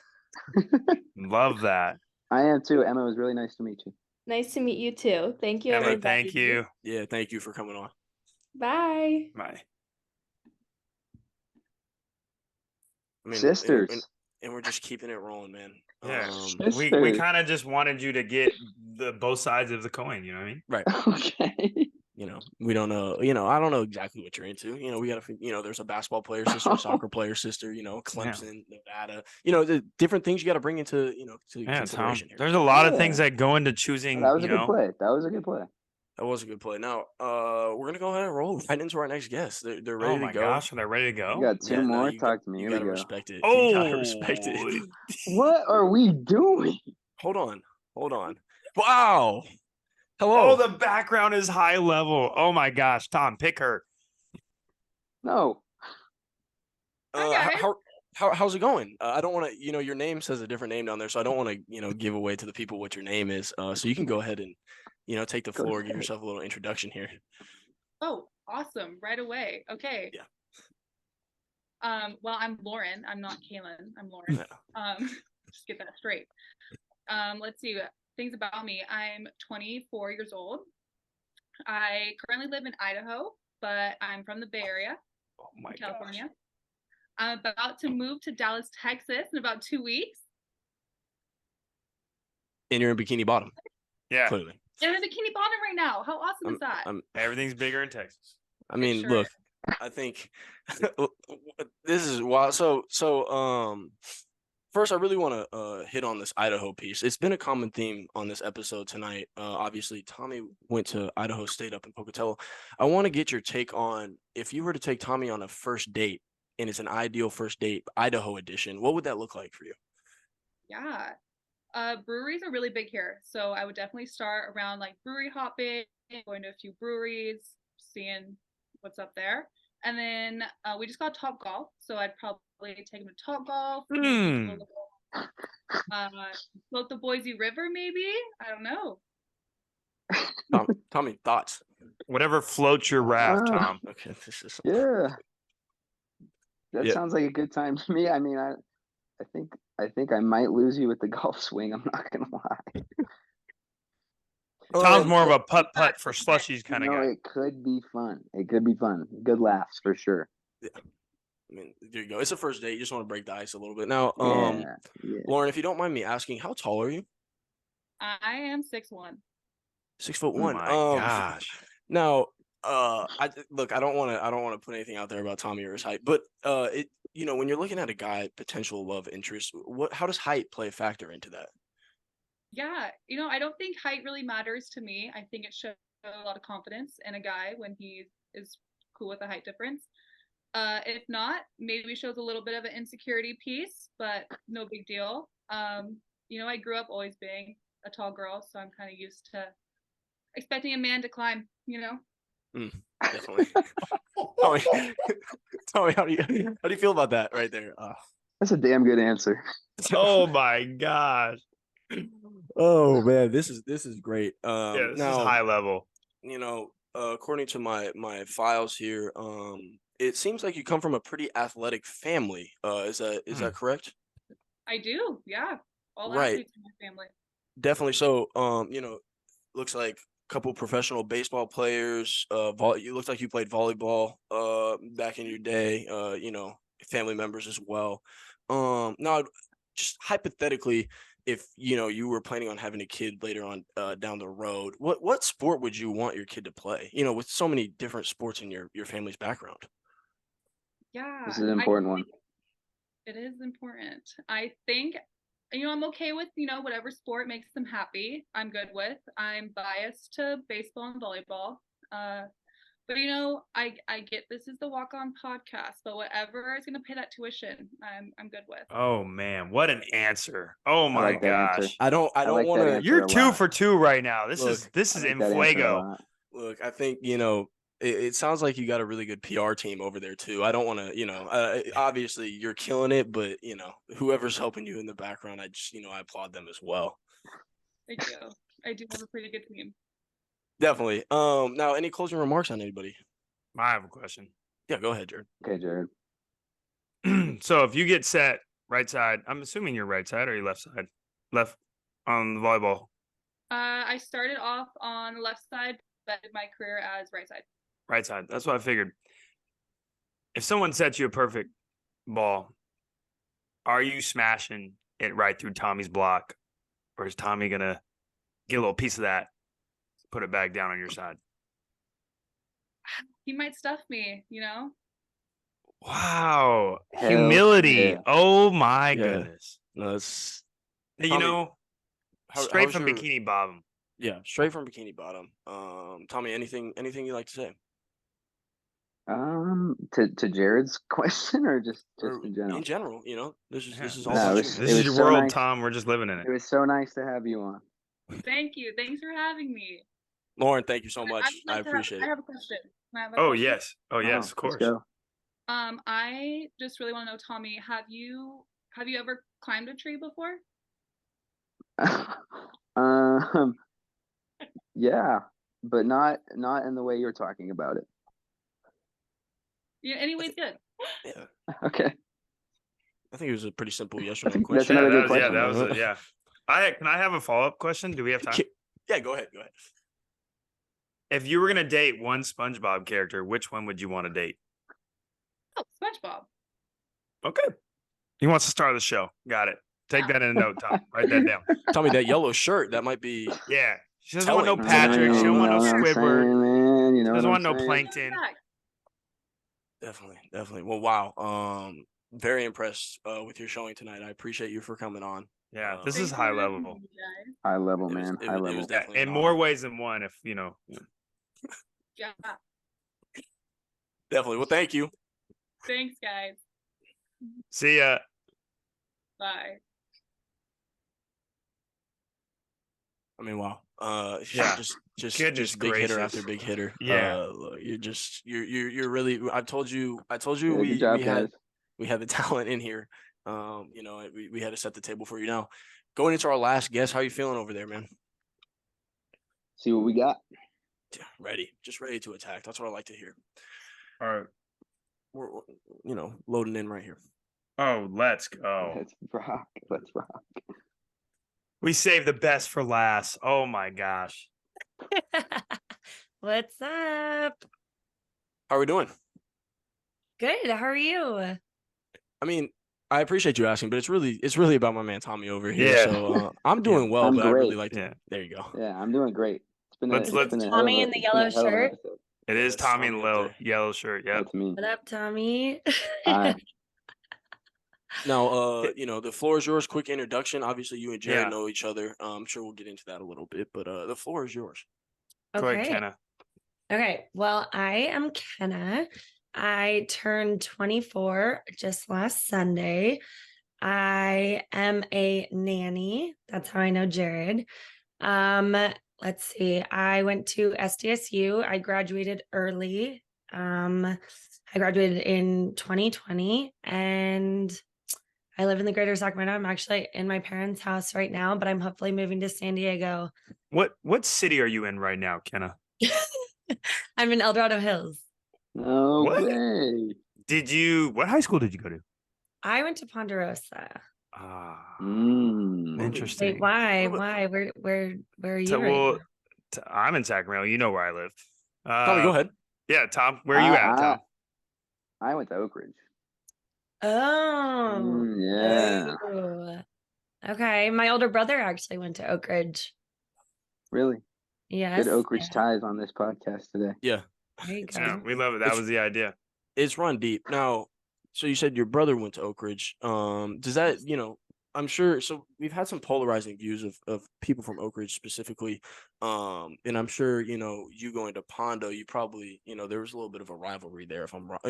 Love that. I am too. Emma, it was really nice to meet you. Nice to meet you too. Thank you, Emma, everybody. thank you. Yeah, thank you for coming on. Bye. Bye. I mean, Sisters. and we're just keeping it rolling, man. Yeah. We Sisters. kind of just wanted you to get the both sides of the coin. You know what I mean? Right. Okay. You know, we don't know. You know, I don't know exactly what you're into. You know, we got to. You know, there's a basketball player sister, a soccer player sister. You know, Clemson, Nevada. You know, the different things you got to bring into to Yeah, Tom. consideration here. There's a lot of Yeah. things that go into choosing. That was you a good know. play. That was a good play. That was a good play. Now, we're gonna go ahead and roll right into our next guest. They're ready Oh to my go. gosh, are they ready to go? You got two Yeah, no, more. you Talk to me. You Here we gotta go. respect it. Oh, You gotta respect it. What are we doing? Hold on. Wow. Hello. Oh, the background is high level. Oh my gosh, Tom, pick her. No. Hi, guys. How's it going? I don't want to. You know, your name says a different name down there, so I don't want to. Give away to the people what your name is. So you can go ahead and, take the Go floor. Give ahead. yourself a little introduction here. Oh, awesome. Right away. Okay. Yeah. Well, I'm Lauren. I'm not Kaylin. I'm Lauren. Yeah. Just get that straight. Let's see. Things about me. I'm 24 years old. I currently live in Idaho, but I'm from the Bay Area, Oh my California. I'm about to move to Dallas, Texas in about 2 weeks. And you're in Bikini Bottom, Yeah, clearly. And I'm in Bikini Bottom right now. How awesome is that? everything's bigger in Texas. I mean, sure look, I think this is wild. So, first, I really want to hit on this Idaho piece. It's been a common theme on this episode tonight. Obviously, Tommy went to Idaho State up in Pocatello. I want to get your take on, if you were to take Tommy on a first date, and it's an ideal first date, Idaho edition, what would that look like for you? Yeah. Breweries are really big here. So I would definitely start around like brewery hopping, going to a few breweries, seeing what's up there. And then we just got Top Golf. So I'd probably take him to Top Golf. maybe do a little, float the Boise River, maybe. I don't know. Tommy, thoughts? Whatever floats your raft, Tom. Okay, this is Yeah. That Yeah. sounds like a good time to me. I mean, I think I might lose you with the golf swing. I'm not gonna lie. Tom's more of a putt for slushies kind of No, guy. it could be fun. It could be fun. Good laughs for sure. I mean, there you go. It's a first date. You just want to break the ice a little bit. Now, Yeah. Lauren, if you don't mind me asking, how tall are you? I am 6'1". 6'1". Oh my gosh. Now, I don't want to put anything out there about Tommy or his height, but when you're looking at a guy, potential love interest, how does height play a factor into that? Yeah, I don't think height really matters to me. I think it shows a lot of confidence in a guy when he is cool with a height difference. If not, maybe shows a little bit of an insecurity piece, but no big deal. I grew up always being a tall girl, so I'm kind of used to expecting a man to climb, Definitely. Tommy, how do you feel about that right there? That's a damn good answer. Oh my gosh. Oh man, this is great. Yeah, this now, is high level. According to my files here, it seems like you come from a pretty athletic family. Is that correct? I do, yeah. All Right. athletes in my family. Definitely. So, looks like a couple professional baseball players. You looks like you played volleyball back in your day. Family members as well. Now, just hypothetically, if you were planning on having a kid later on down the road, what sport would you want your kid to play? With so many different sports in your family's background. Yeah. This is an important one. It is important. I think, I'm okay with, whatever sport makes them happy. I'm good with. I'm biased to baseball and volleyball. But I get this is the Walk On podcast, but whatever is going to pay that tuition, I'm good with. Oh man, what an answer. Oh my like that answer. gosh. I don't like that want to. answer. You're a 2 lot. for 2 right now. This Look, is I like in that answer a fuego. lot. Look, I think it sounds like you got a really good PR team over there too. I don't want to, obviously you're killing it, but whoever's helping you in the background, I just, I applaud them as well. Thank you. I do have a pretty good team. Definitely. Now, any closing remarks on anybody? I have a question. Yeah, go ahead, Jared. Okay, Jared. So if you get set right side, I'm assuming you're right side or you left side? Left on the volleyball. I started off on the left side, but I did my career as right side. Right side. That's what I figured. If someone sets you a perfect ball, are you smashing it right through Tommy's block? Or is Tommy going to get a little piece of that, put it back down on your side? He might stuff me, you know? Wow. Hell Humility. yeah. Oh, my Yeah. goodness. No, it's You Tommy, know, how- straight how's from your- Bikini Bottom. Yeah, straight from Bikini Bottom. Tommy, anything you'd like to say? To Jared's question or just Or in general? In general, this Yeah. is all No, about it you. was- This is your so world, nice. Tom. We're just living in it. It was so nice to have you on. Thank you. Thanks for having me. Lauren, thank you so I'd much. like I to appreciate I it. have a question. Can I have a Oh, question? yes. Oh, yes, of course. Let's go. I just really want to know, Tommy, have you ever climbed a tree before? Yeah, but not in the way you're talking about it. Yeah, anyways, good. Yeah, Okay. I think it was a pretty simple yes or no think question. that's another good question. That was yeah. Can I have a follow-up question? Do we have time? Yeah, go ahead. If you were gonna date one SpongeBob character, which one would you want to date? Oh, SpongeBob. Okay. He wants to start the show. Got it. Take that in a note, Tom. Write that down. Tommy, that yellow shirt, that might be Yeah. She doesn't want no Telling. Patrick. She You don't want know no what I'm Squidward. saying, man? You know Doesn't what want I'm no saying? Plankton. Back. definitely. Well, wow. Very impressed with your showing tonight. I appreciate you for coming on. Yeah, Um, this is Thanks for high having level. me, guys. High level, It was- man. it High was- it level. was definitely In an more honor. ways than one, if you know. Yeah. Definitely. Well, thank you. Thanks, guys. See ya. Bye. I mean, wow. Yeah. Just Goodness big hitter gracious. after big hitter. Yeah. You're really. I told you. Yeah, good job, guys. we had the talent in here. We had to set the table for you. Now, going into our last guest, how you feeling over there, man? See what we got. Yeah, just ready to attack. That's what I like to hear. All right. We're loading in right here. Oh, let's go. Let's rock. Let's rock. We saved the best for last. Oh my gosh. What's up? How are we doing? Good. How are you? I mean, I appreciate you asking, but it's really about my man Tommy over here. Yeah. So I'm doing well, I'm but I really great. like to. Yeah. There you go. Yeah, I'm doing great. It's been Let's- a let's- hell of Tommy a- in the it's been a yellow hell of an shirt. episode. It is That's Tommy in Tommy the up little there. yellow shirt. Yep. That's me. What up, Tommy? Hi. Now, the floor is yours. Quick introduction. Obviously, you and Jared Yeah. know each other. I'm sure we'll get into that a little bit, but the floor is yours. Go ahead, Okay. Kenna. Okay. Well, I am Kenna. I turned 24 just last Sunday. I am a nanny. That's how I know Jared. Let's see. I went to SDSU. I graduated early. I graduated in 2020 and I live in the greater Sacramento. I'm actually in my parents' house right now, but I'm hopefully moving to San Diego. What city are you in right now, Kenna? I'm in El Dorado Hills. No What? way. What high school did you go to? I went to Ponderosa. Ah, interesting. Wait, why? What Why? Where are you? So, right well, now? I'm in Sacramento. You know where I live. Tommy, go ahead. Yeah, Tom. Where are you at, Tom? I went to Oak Ridge. Oh, Yeah. ooh. Okay. My older brother actually went to Oak Ridge. Really? Yes. Good Oak Ridge yeah, ties on this podcast today. Yeah, There you Yeah, go. we love it. That It's- was the idea. it's run deep. Now, so you said your brother went to Oak Ridge. Does that, I'm sure. So we've had some polarizing views of people from Oak Ridge specifically. And I'm sure, you going to Pondo, you probably, there was a little bit of a rivalry there. If I'm wrong,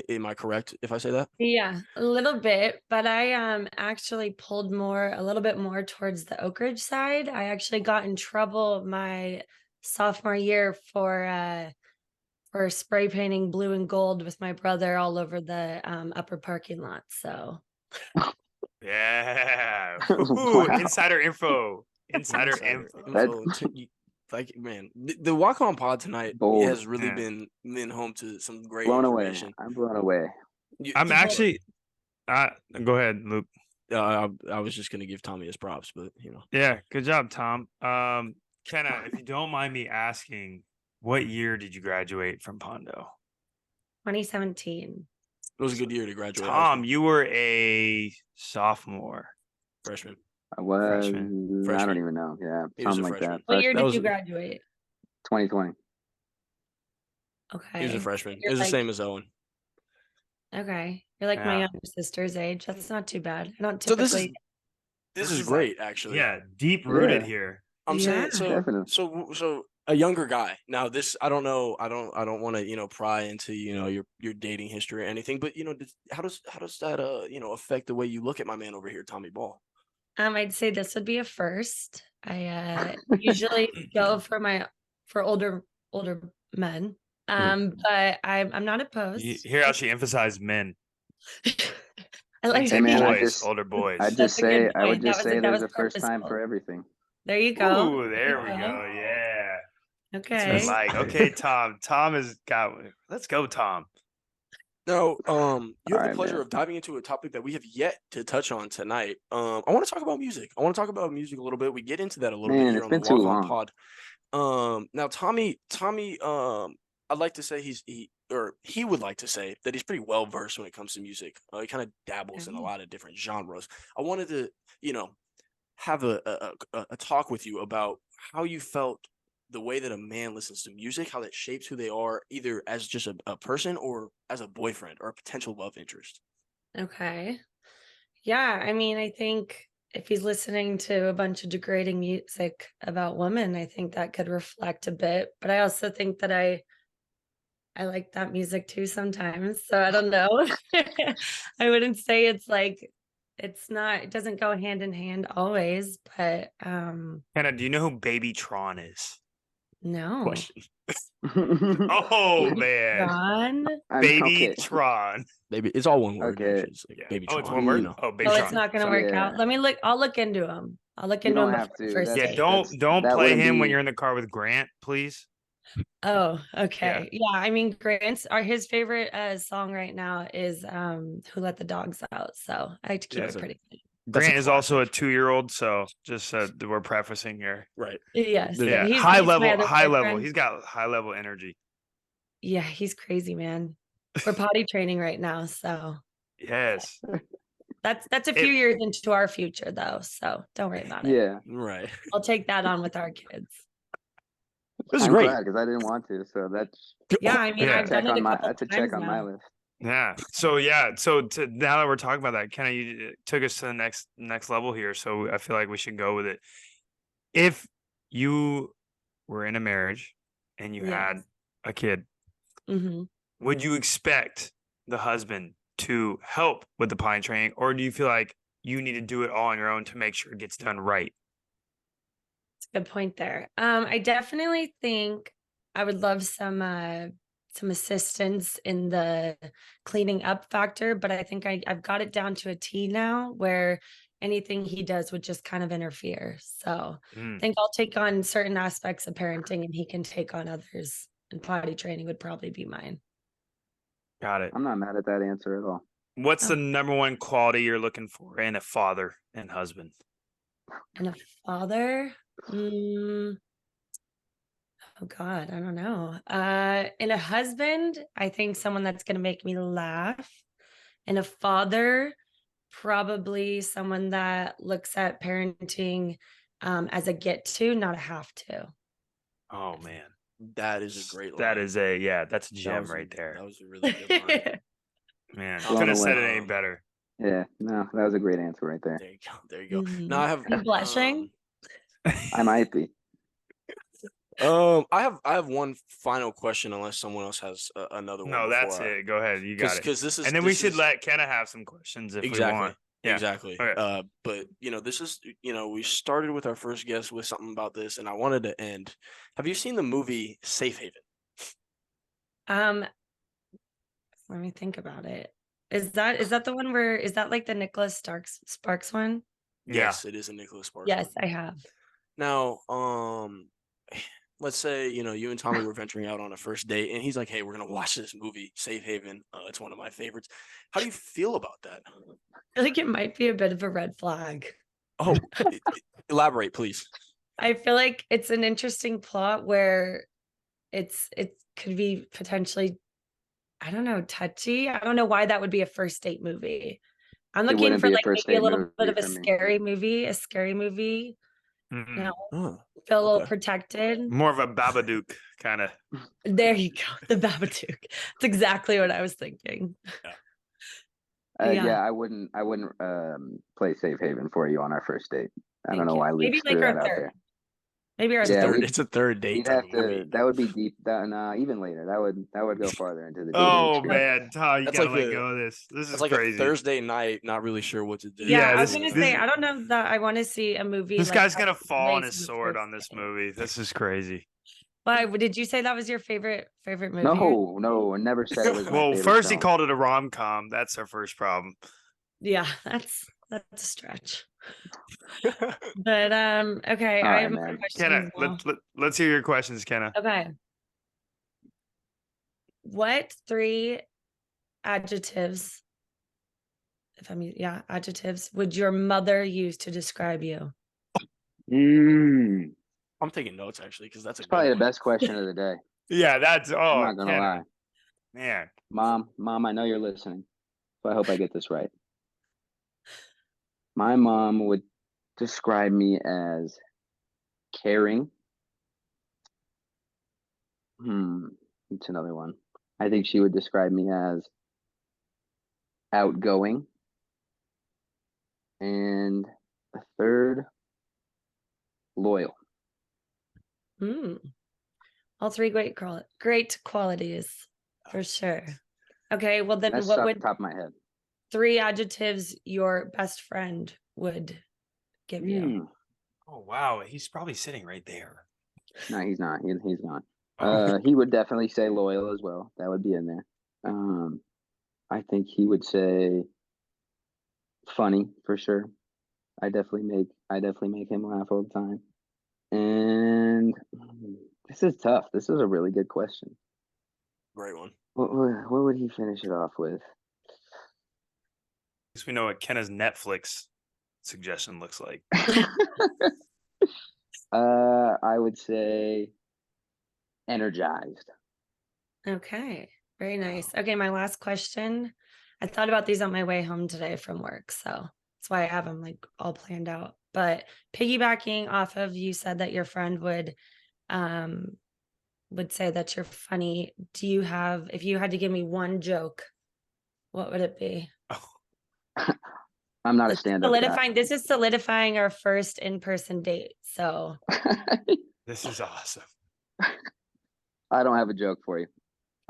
am I correct if I say that? Yeah, a little bit, but I actually pulled a little bit more towards the Oak Ridge side. I actually got in trouble my sophomore year for for spray painting blue and gold with my brother all over the upper parking lot. So Yeah. Wow. Insider info. Insider Insider info. info. Like, man, the walk on pod tonight Bold. has really Yeah. been home to some great Blown away. information. I'm blown away. I'm actually. Go ahead, Luke. I was just gonna give Tommy his props, but Yeah, good job, Tom. Kenna, if you don't mind me asking, what year did you graduate from Pondo? 2017. it was a good year to graduate. high Tom, school. you were a sophomore. Freshman. I was. Freshman. I Freshman. don't even know. Yeah, He was something a like freshman. that. What year That did was- you graduate? 2020. Okay. He was a freshman. You're It was like- the same as Owen. Okay. You're like my Yeah. younger sister's age. That's not too bad. I don't So typically. this This is is great, actually. Yeah, deep rooted Yeah. here. I'm saying Yeah. Definitely. so a younger guy. Now this I don't know. I don't want to pry into your dating history or anything. But how does that affect the way you look at my man over here, Tommy Ball? I'd say this would be a first. I usually go for older men. But I'm not opposed. You hear how she emphasized men. I like Hey, to man, be I boys, just- older boys. I That's a good I would point. That just was- say that there's was a first time purposeful. for everything. There you go. Ooh, there we you go. Yeah. That's what I Okay. like. Okay, Tom. Tom has got. Let's go, Tom. Now, you have the Alright, pleasure man. of diving into a topic that we have yet to touch on tonight. I want to talk about music. I want to talk about music a little bit. We get into that a little bit Man, here it's on the been too Walk On long. Pod. Now Tommy, I'd like to say he would like to say that he's pretty well versed when it comes to music. He kind of dabbles in a Okay. lot of different genres. I wanted to, have a talk with you about how you felt the way that a man listens to music, how that shapes who they are, either as just a person or as a boyfriend or a potential love interest. Okay. Yeah, I mean, I think if he's listening to a bunch of degrading music about women, I think that could reflect a bit. But I also think that I like that music too sometimes. So I don't know. I wouldn't say it's it doesn't go hand in hand always, but Kenna, do you know who Baby Tron is? no. Question. Oh Baby man, Tron? Baby okay. Tron. Baby, it's all one word. Okay. Actually. It's like Yeah. Baby Oh, it's Tron, one word. you know. Oh, Baby So Tron. it's not gonna Sorry. work out. Yeah. Let me look. I'll look into him. I'll look You into don't him have before the to. first That's- Yeah, date. don't that play wouldn't him when be- you're in the car with Grant, please. Oh, okay. Yeah, I mean his favorite song right now is Who Let the Dogs Out. So I like to keep Yeah, it pretty good. That's a Grant is also a classic. 2-year-old, so just we're prefacing here. Right. Yes. Yeah, he's high my level, other high level. boyfriend. He's got high level energy. Yeah, he's crazy, man. We're potty training right now, so Yes. that's a few years into our future though. So don't worry about it. Yeah. Right. I'll take that on with our kids. This is I'm great. glad because I didn't want to. So that's Yeah, I mean Yeah. I've done it a couple that's a times check on my now. list. Yeah. So now that we're talking about that, Kenna, you took us to the next level here. So I feel like we should go with it. If you were in a marriage and you had Yes. a kid, Hmm. would you expect the husband to help with the potty training, or do you feel like you need to do it all on your own to make sure it gets done right? Good point there. I definitely think I would love some assistance in the cleaning up factor, but I think I've got it down to a T now where anything he does would just kind of interfere. So Mm. I think I'll take on certain aspects of parenting and he can take on others. And potty training would probably be mine. Got it. I'm not mad at that answer at all. What's Oh. the number one quality you're looking for in a father and husband? And a father, oh God, I don't know. And a husband, I think someone that's going to make me laugh. And a father, probably someone that looks at parenting as a get to, not a have to. Oh man, That is a great line. that is that's a That gem was right there. That was a really good line. Man, Blown couldn't have said it away. any better. Yeah, no, that was a great answer right there. There you go. There you go. Mhm. Now I have You blushing? I might be. I have one final question, unless someone else has another one. No, that's before I- it. Go ahead, you got it. Because this is, And then we this should is- let Kenna have some questions if we exactly. want. Yeah. Exactly. Okay. But this is, we started with our first guest with something about this, and I wanted to end. Have you seen the movie Safe Haven? Let me think about it. Is that the one where is that like the Nicholas Sparks one? Yeah. Yes, it is a Nicholas Sparks. Yes, one. I have. Now, let's say you and Tommy were venturing out on a first date, and he's like, "Hey, we're gonna watch this movie, Safe Haven. It's one of my favorites." How do you feel about that? I feel like it might be a bit of a red flag. Oh, elaborate, please. I feel like it's an interesting plot where it could be potentially, I don't know, touchy. I don't know why that would be a first date movie. I'm It looking wouldn't for be a like first maybe a date little bit movie of a for me. scary movie. Mm-mm. No, Oh, feel a little okay. protected. More of a Babadook kind of. There you go, the Babadook. That's exactly what I was thinking. Yeah, Yeah. I wouldn't play Safe Haven for you on our first date. I don't Thank know you. why Luke Maybe threw like that our out third. there. Maybe our Yeah, third. It's a third date. We'd have Tommy. I to. mean, That would be deep. Even later. That would go farther into the dating Oh experience. man, Tom, you That's gotta like let a- go of this. This is it's like crazy. a Thursday night, not really sure what to do. Yeah, Yeah, I was this- gonna this- say I don't know that I want to see a movie. This like guy's that gonna fall on takes his place sword first on this date. movie. This is crazy. Why did you say that was your favorite movie? No, I never said it was my Well, favorite first he film. called it a rom-com. That's our first problem. Yeah, that's a stretch. But okay, All I right, have more man. questions Kenna, now. let's hear your questions, Kenna. Okay. What 3 adjectives, adjectives would your mother use to describe you? Mm, I'm taking notes actually because that's a it's good probably the one. best question of the day. Yeah, that's I'm oh not gonna Kenna. lie, Man. Mom. I know you're listening, so I hope I get this right. My mom would describe me as caring. It's another one. I think she would describe me as outgoing. And a third, loyal. All 3 great qualities for sure. Okay, well then That's what off would the top of my head. 3 adjectives your best friend would give you? Oh wow, he's probably sitting right there. No, he's not. He's not. Oh. He would definitely say loyal as well. That would be in there. I think he would say funny for sure. I definitely make him laugh all the time. And this is tough. This is a really good question. Great one. What would he finish it off with? Because we know what Kenna's Netflix suggestion looks like. I would say energized. Okay, very nice. Okay, my last question. I thought about these on my way home today from work, so that's why I have them like all planned out. But piggybacking off of you said that your friend would say that you're funny. Do you have, if you had to give me one joke, what would it be? I'm not a stand-up guy. This is solidifying our first in-person date. So This is awesome. I don't have a joke for you.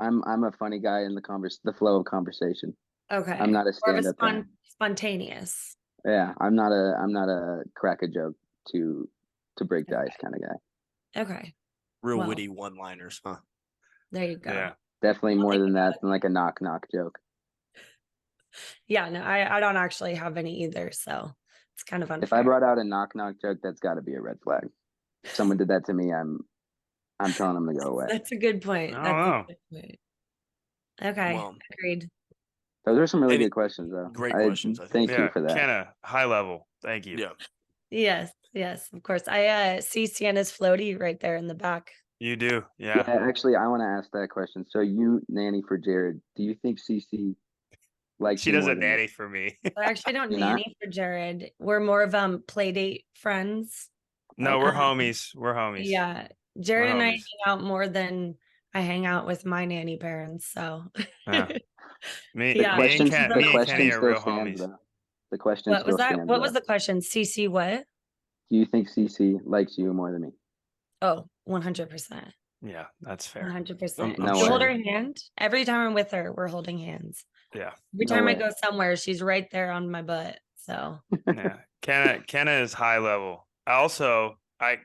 I'm a funny guy in the flow of conversation. okay. I'm not a More of a stand-up guy. spontaneous. Yeah, I'm not a crack a joke to break the ice kind of guy. Okay. Real Well. witty one-liners, huh? There you go. Yeah. Definitely I'll more think than about that than like a knock joke. Yeah, no, I don't actually have any either, so it's kind of unfair. If I brought out a knock joke, that's got to be a red flag. If someone did that to me, I'm telling them to go away. That's a good point. I That's don't a know. good point. Okay, Well, agreed. Those are some really Any- good questions, though. great questions, I think. Thank you Yeah, for that. Kenna, high level. Thank you. Yeah. Yes, of course. I see Sienna's floaty right there in the back. You do. Yeah, Yeah. actually, I want to ask that question. So you nanny for Jared. Do you think Cece likes She you more doesn't than me? nanny for me. I actually don't You're not? nanny for Jared. We're more of play date friends. No, we're Okay. homies. We're homies. Yeah, Jared and I homies. hang out more than I hang out with my nanny parents. So Yeah. Me, Yeah. me and The Kenny question are still real stands, homies. though. The question what still was that? stands. What was though. the question? CC what? Do you think Cece likes you more than me? Oh, 100%. Yeah, that's fair. 100%. I'm You hold sure. her hand. Every time I'm with her, we're holding hands. Yeah. Every No time I way. go somewhere, she's right there on my butt. So Yeah. Kenna is high level. Also, I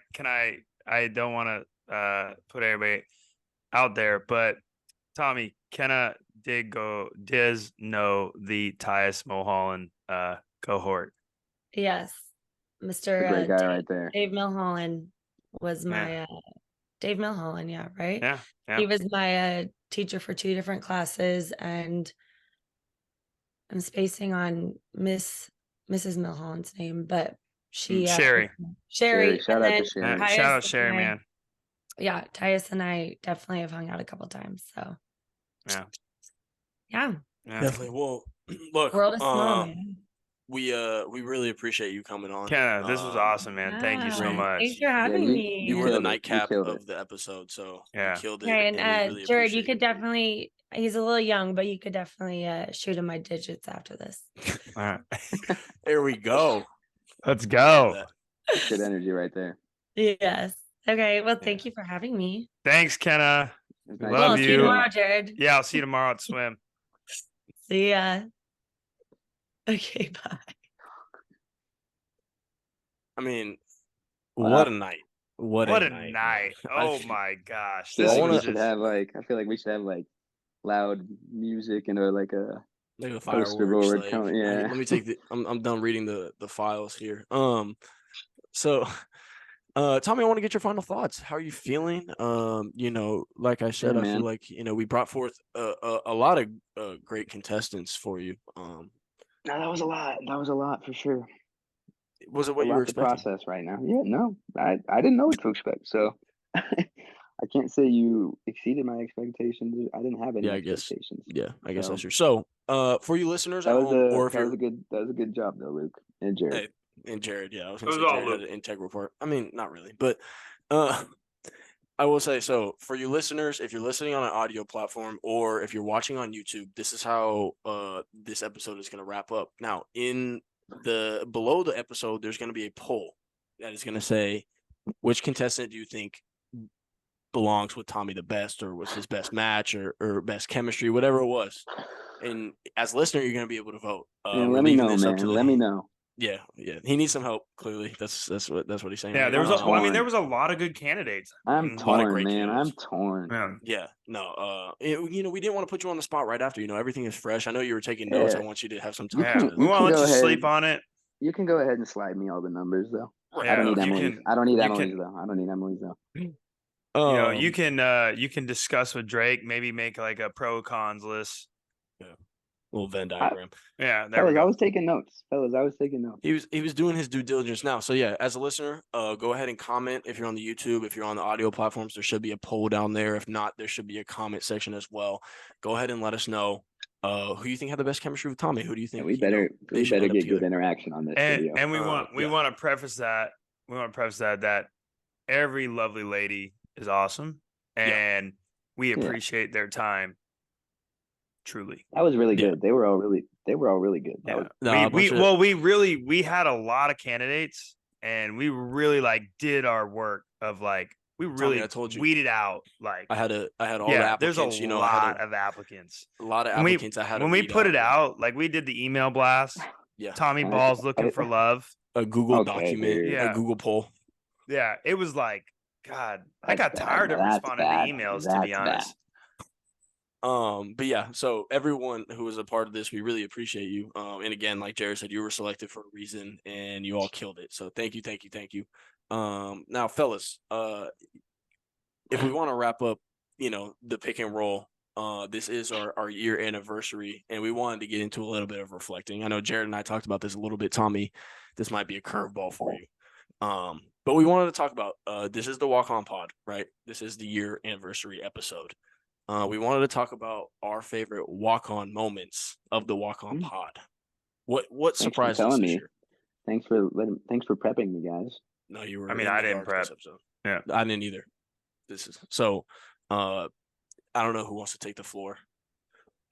don't want to put everybody out there, but Tommy, Kenna does know the Tyus Mulholland cohort. Yes. A Mr. great guy right there. Dave Milholland was Yeah. my Dave Milholland, yeah, right? Yeah. He Yeah. was my teacher for 2 different classes, and I'm spacing on Mrs. Milholland's name, but she Sherry. Sherry, Shout and out to then Sherry. Yeah, Tyus shout out and Sherry, I- man. Yeah, Tyus and I definitely have hung out a couple times. So Yeah. yeah, Yeah. Definitely. Well, look, world is small, man. we really appreciate you coming on. Kenna, this was awesome, man. Thank you so Yeah, much. Thanks for having me. You were the killed it. You nightcap killed of it. the episode, so Yeah. you killed it. Okay, and we really Jared, you appreciate could definitely. He's a little young, but you could definitely shoot him my digits after this. All right. There we go. Let's Love go. that. Good energy right there. Yes. Okay. Well, thank you for having me. Thanks, Kenna. It's Love nice Well, to see you. you meet tomorrow, Jared. Yeah, I'll see you tomorrow at swim. See ya. Okay, bye. I mean, Wow. what a night! What What a a night! night. man. Oh my gosh. I feel This like wanna- we was should just have I feel like we should have like loud music and like a Like a poster fireworks. board Like, coming. Yeah. let me take the. I'm done reading the files here. So, Tommy, I want to get your final thoughts. How are you feeling? Like I said, Yeah, I feel man. like we brought forth a lot of great contestants for you. No, that was a lot. That was a lot for sure. Was it A what you lot were to expecting? process right now. Yeah, no, I didn't know what to expect. So I can't say you exceeded my expectations. I didn't have any Yeah, I guess. expectations. Yeah, I guess that's So- true. So, for you listeners at That was home, or a if that you're was a good job though, Luke and Jared. Hey, and Jared, yeah, I was It gonna was say all Jared had Luke. an integral part. I mean, not really, but I will say so for you listeners, if you're listening on an audio platform or if you're watching on YouTube, this is how this episode is gonna wrap up. Now, in the below the episode, there's gonna be a poll that is gonna say which contestant do you think belongs with Tommy the best, or was his best match, or best chemistry, whatever it was. And as a listener, you're gonna be able to vote. Man, We're let me leaving know, this up man. to the- Let me know. Yeah, he needs some help. Clearly, that's what he's saying. Yeah, right there was now. a, well, I mean, torn. there was a lot of good candidates. I'm Mm, a lot of torn, great man. I'm candidates. torn. Yeah. Yeah, no, we didn't want to put you on the spot right after. Everything is fresh. I know you were taking notes. I Yeah. want you to have some time. You Yeah. can- to- We you want to can let go you ahead. sleep on it. You can go ahead and slide me all the numbers though. I Yeah, don't need you Emily's. can- I don't need you Emily's can- though. I don't need Emily's though. You Um, you can discuss with Drake, maybe make like a pro cons list. little Venn diagram. Yeah, there we Fellas, I go. was taking notes. Fellas, I was taking notes. He was doing his due diligence now. So yeah, as a listener, go ahead and comment if you're on the YouTube, if you're on the audio platforms, there should be a poll down there. If not, there should be a comment section as well. Go ahead and let us know who you think had the best chemistry with Tommy. Who do you think? Yeah, we you know, better they should end up get good together? interaction on this And video. and we yeah. want to preface that that every lovely lady is awesome, and we Yeah. appreciate their time. Truly. That was really Yeah. good. They were all really good. That Yeah. was, No, a bunch of- we had a lot of candidates, and we really did our work of we really I told you. weeded out I had all the yeah, there's applicants. a I had lot of applicants. a lot of When we- applicants. I had to When we weed put it out, we did the email blast. Yeah, Tommy I- Ball's looking for love. a Google Okay, document, dude. Yeah. a Google poll. Yeah, it was God, I That's got bad. tired of That's responding bad. to emails, to be That's honest. But yeah, so everyone who was a part of this, we really appreciate you. And again, like Jared said, you were selected for a reason and you all killed it. So thank you. Now, fellas, if we want to wrap up, the pick and roll, this is our year anniversary, and we wanted to get into a little bit of reflecting. I know Jared and I talked about this a little bit. Tommy, this might be a curveball for you. But we wanted to talk about this is the Walk On Pod, right? This is the year anniversary episode. We wanted to talk about our favorite walk-on moments of the Walk-On Pod. What Thanks for surprised us telling this me. year? Thanks for prepping me, guys. No, you were. I mean, in I the didn't dark this prep. episode. Yeah. I didn't either. This is so. I don't know who wants to take the floor.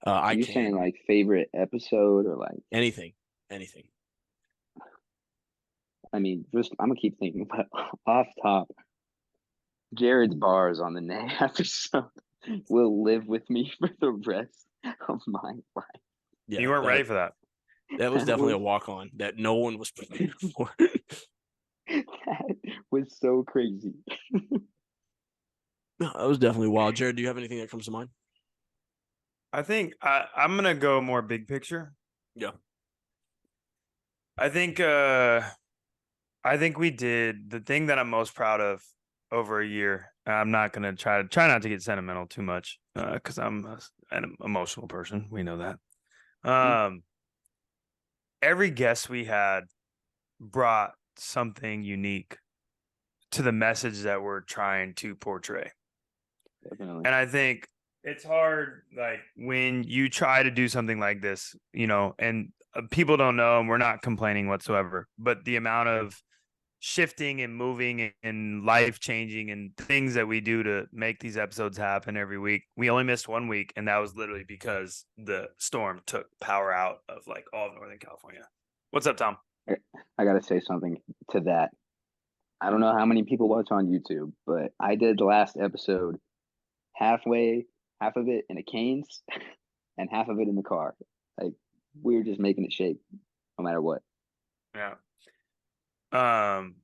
I Are you can. saying like favorite episode or like? anything. I mean, just I'm gonna keep thinking, but off top, Jared's bars on the next episode will live with me for the rest of my life. Yeah, You weren't that, ready for that. That was That definitely a was- walk-on that no one was prepared for. That was so crazy. No, that was definitely wild. Jared, do you have anything that comes to mind? I think I'm gonna go more big picture. Yeah. I think we did the thing that I'm most proud of over a year. I'm not gonna try not to get sentimental too much because I'm an emotional person. We know that. Every guest we had brought something unique to the message that we're trying to portray. Definitely. And I think it's hard, like when you try to do something like this, you know, and people don't know, and we're not complaining whatsoever, but the amount of shifting and moving and life changing and things that we do to make these episodes happen every week. We only missed 1 week, and that was literally because the storm took power out of like all of Northern California. What's up, Tom? I gotta say something to that. I don't know how many people watch on YouTube, but I did the last episode half of it in a Canes and half of it in the car. Like, we were just making it shake no matter what. Yeah.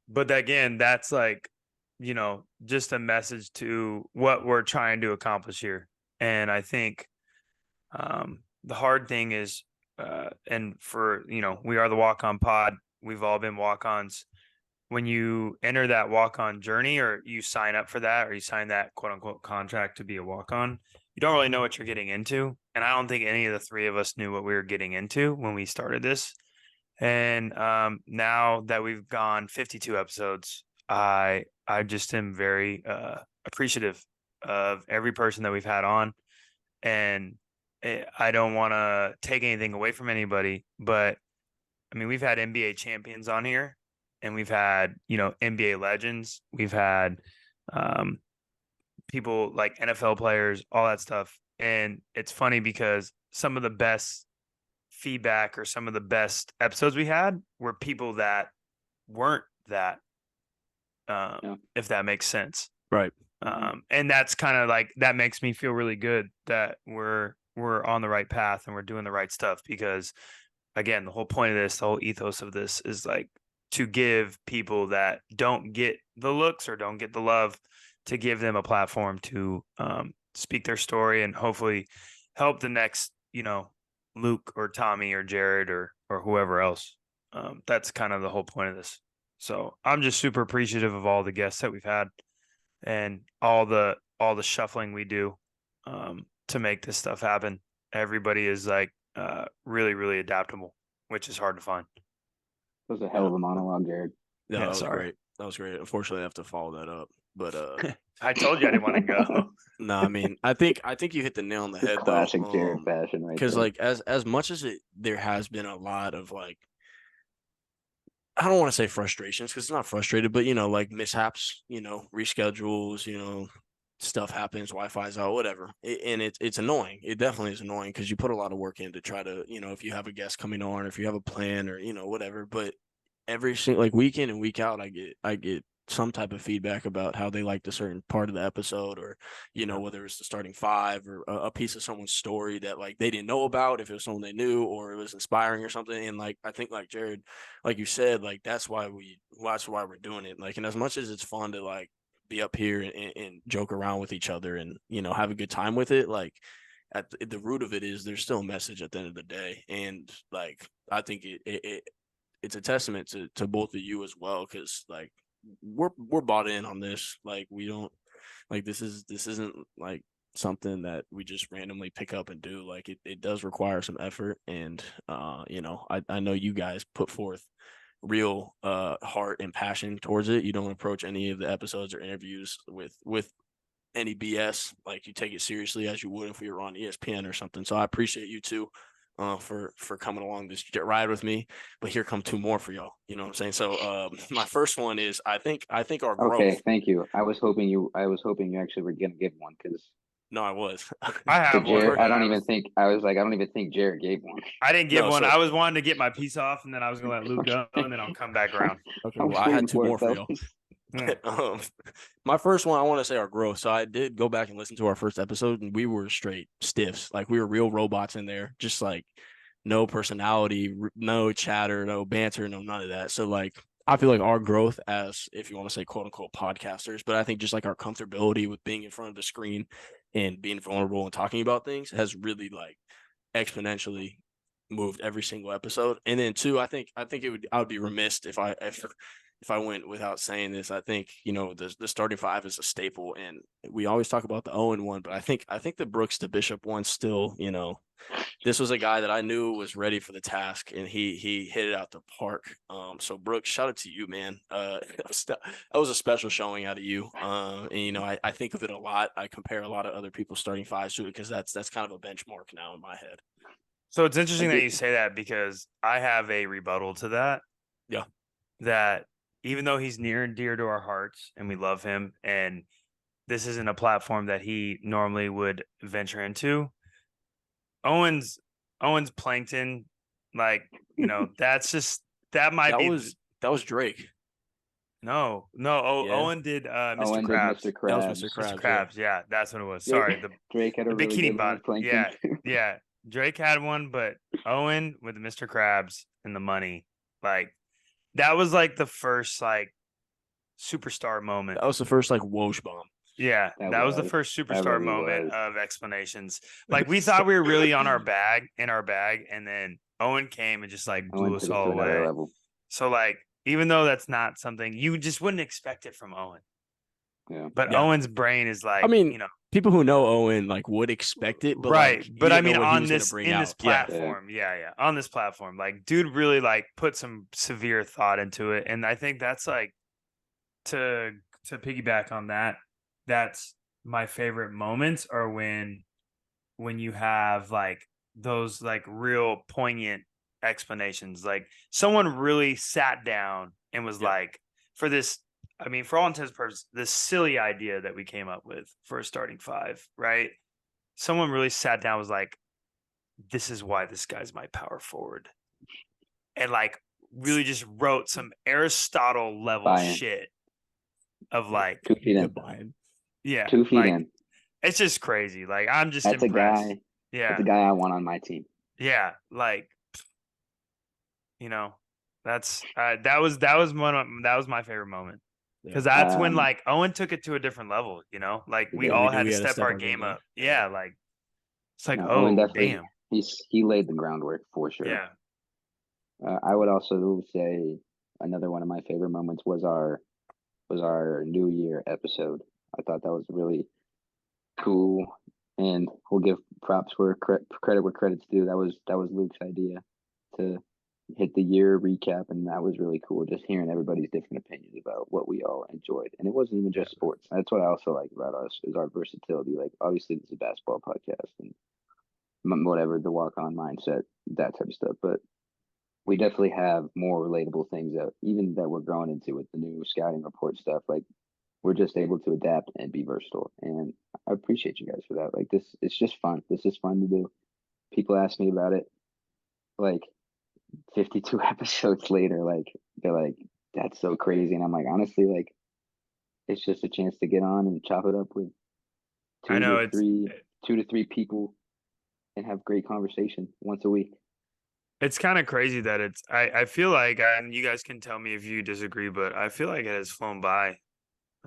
But again, that's like, you know, just a message to what we're trying to accomplish here. And I think the hard thing is, and for, you know, we are the walk-on pod. We've all been walk-ons. When you enter that walk-on journey, or you sign up for that, or you sign that quote unquote contract to be a walk-on, you don't really know what you're getting into. And I don't think any of the three of us knew what we were getting into when we started this. And now that we've gone 52 episodes, I just am very appreciative of every person that we've had on. And I don't want to take anything away from anybody, but I mean, we've had NBA champions on here, and we've had, you know, NBA legends. We've had people like NFL players, all that stuff. And it's funny because some of the best feedback or some of the best episodes we had were people that weren't that, if that makes sense. Right. And that's kind of like, that makes me feel really good that we're on the right path and we're doing the right stuff, because again, the whole point of this, the whole ethos of this is like to give people that don't get the looks or don't get the love, to give them a platform to speak their story and hopefully help the next, you know, Luke or Tommy or Jared or whoever else. That's kind of the whole point of this. So I'm just super appreciative of all the guests that we've had and all the shuffling we do to make this stuff happen. Everybody is like really, really adaptable, which is hard to find. That was a hell of a monologue, Jared. Yeah, Yeah, that was sorry. great. That was great. Unfortunately, I have to follow that up. But I told you I didn't want to go. no, I mean, I think you hit the nail on the head, Classic though. Jared fashion, right? Because there. like as much as there has been a lot of like, I don't want to say frustrations because it's not frustrated, but you know, like mishaps, you know, reschedules, you know, stuff happens, Wi-Fi's out, whatever, and it's annoying. It definitely is annoying because you put a lot of work in to try to, you know, if you have a guest coming on, or if you have a plan, or you know, whatever. But every single, like, week in and week out, I get some type of feedback about how they liked a certain part of the episode, or you know, whether it's the starting five or a piece of someone's story that like they didn't know about, if it was someone they knew or it was inspiring or something. And like, I think like Jared, like you said, like that's why we're doing it. Like, and as much as it's fun to like be up here and joke around with each other and, you know, have a good time with it, like at the root of it is there's still a message at the end of the day. And like, I think it's a testament to both of you as well, because like we're bought in on this. Like, we don't, like, this isn't like something that we just randomly pick up and do. Like, it does require some effort, and you know, I know you guys put forth real heart and passion towards it. You don't approach any of the episodes or interviews with any BS. Like, you take it seriously as you would if we were on ESPN or something. So I appreciate you too for coming along this ride with me. But here come two more for y'all. You know what I'm saying? So my first one is I think our growth. Okay, thank you. I was hoping you actually were gonna give one, because No, I was. I have one. Jared, I don't even think Jared gave one. I didn't give No, one. so- I was wanting to get my piece off, and then I was gonna let Luke go, and then I'll come back around. Okay, I'm well, I had waiting two it, more for y'all. fellas. My first one, I want to say our growth. So I did go back and listen to our first episode, and we were straight stiffs. Like, we were real robots in there, just like no personality, no chatter, no banter, no none of that. So like, I feel like our growth as, if you want to say quote unquote podcasters, but I think just like our comfortability with being in front of the screen and being vulnerable and talking about things has really like exponentially moved every single episode. And then two, I think I would be remiss if I went without saying this. I think, you know, the starting five is a staple, and we always talk about the Owen one, but I think the Brooks to Bishop one still, you know, this was a guy that I knew was ready for the task, and he hit it out the park. So Brooks, shout out to you, man. That was a special showing out of you. And you know, I think of it a lot. I compare a lot of other people's starting fives to it because that's kind of a benchmark now in my head. So it's interesting that you say that, because I have a rebuttal to that. Yeah. That even though he's near and dear to our hearts and we love him, and this isn't a platform that he normally would venture into, Owen's plankton, like, you know, that was Drake. No. Yeah. Owen did Mr. Owen did Krabs. Mr. That was Krabs. Mr. Krabs. Mr. Krabs, yeah, that's what it was. Drake- Sorry, Drake had a the really bikini good one bot. with Plankton, Yeah, too. yeah. Drake had one, but Owen with Mr. Krabs and the money, like, that was like the first like superstar moment. That was the first like whoosh bomb. Yeah, that was the was. first That superstar really moment was. of explanations. Like, we thought we were really on our bag, and then Owen came and just like blew Owen us took it all to another away. level. So like, even though that's not something you just wouldn't expect it from Owen, Yeah. but Yeah. Owen's brain is like, I mean, you know, people who know Owen like would expect it, but right. like, you But I didn't know mean, what he on was gonna this bring in this out. Yeah. platform, yeah, on this platform, like, dude really like put some severe thought into it, and I think that's like, to piggyback on that, that's my favorite moments are when you have like those like real poignant explanations, like someone really sat down and was Yeah. like, for this, I mean, for all intents and purposes, this silly idea that we came up with for a starting five, right? Someone really sat down and was like, this is why this guy's my power forward, and like really just wrote some Aristotle level Buy-in. shit of like, 2 feet in. Goodbye. yeah, 2 feet like, in. it's just crazy. Like, I'm just That's impressed. a guy. Yeah, That's a guy I want on my team. yeah, like, you know, that's that was my favorite moment, because that's when like Owen took it to a different level. You know, like we Yeah, all we knew had we to had to step our game up. Yeah, like, it's like, No, oh Owen definitely. damn, He laid the groundwork for sure. yeah. I would also say another one of my favorite moments was our New Year episode. I thought that was really cool, and we'll give props where credit where credit's due. That was Luke's idea to hit the year recap, and that was really cool. Just hearing everybody's different opinions about what we all enjoyed, and it wasn't even just sports. That's what I also like about us is our versatility. Like, obviously, this is a basketball podcast and whatever, the walk on mindset, that type of stuff, but we definitely have more relatable things that we're growing into with the new scouting report stuff. Like, we're just able to adapt and be versatile, and I appreciate you guys for that. Like, it's just fun. This is fun to do. People ask me about it, like 52 episodes later, like they're like, "That's so crazy," and I'm like, honestly, like, it's just a chance to get on and chop it up with I know, 2 to 3 people and have great conversation once a week. it's kind of crazy that I feel like, and you guys can tell me if you disagree, but I feel like it has flown by,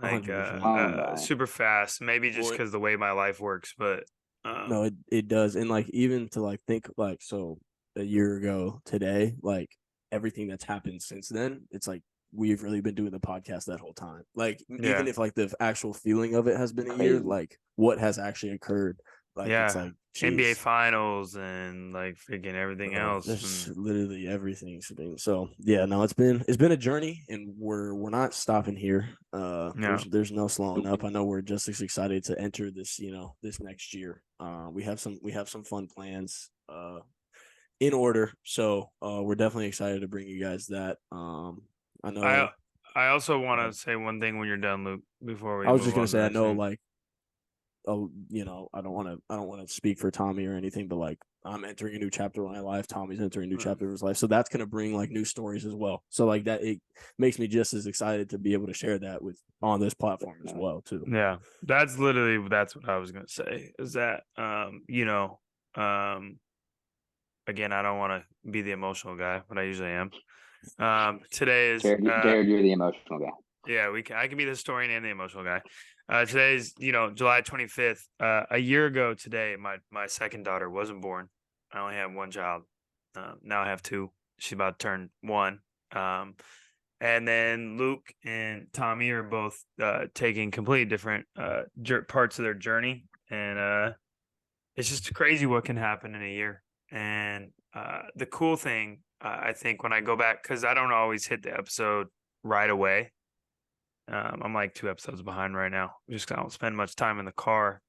like 100%. Flown by. super fast. Maybe just Well, because the way my life works, but No, it does. And like, even to like think like, so a year ago today, like everything that's happened since then, it's like we've really been doing the podcast that whole time. Like, Yeah. even if like the actual feeling of it has been a year, Crazy. like what has actually occurred. Like, it's Yeah. like NBA geez, finals and like freaking everything bro, else. there's and- literally everything's been so yeah. No, it's been a journey, and we're not stopping here. There's no slowing up. I know we're just as excited to enter this, you know, this next year. We have some fun plans in order, so we're definitely excited to bring you guys that. I know. I also want ahead. to say one thing when you're done, Luke, before we I was move just gonna on to say, the I next know, thing. like, you know, I don't want to speak for Tommy or anything, but like, I'm entering a new chapter of my life. Tommy's entering a new chapter of his life, so that's gonna bring like new stories as well. So like that, it makes me just as excited to be able to share that with on this platform as well too. Yeah, that's what I was gonna say. Is that you know, again, I don't want to be the emotional guy, but I usually am. Today is Jared, you're the emotional guy. yeah, I can be the historian and the emotional guy. Today's, July 25th. A year ago today, my second daughter wasn't born. I only have one child. Now I have two. She's about to turn one. And then Luke and Tommy are both taking completely different parts of their journey. And it's just crazy what can happen in a year. And the cool thing, I think, when I go back, because I don't always hit the episode right away. I'm like 2 episodes behind right now. Just 'cause I don't spend much time in the car.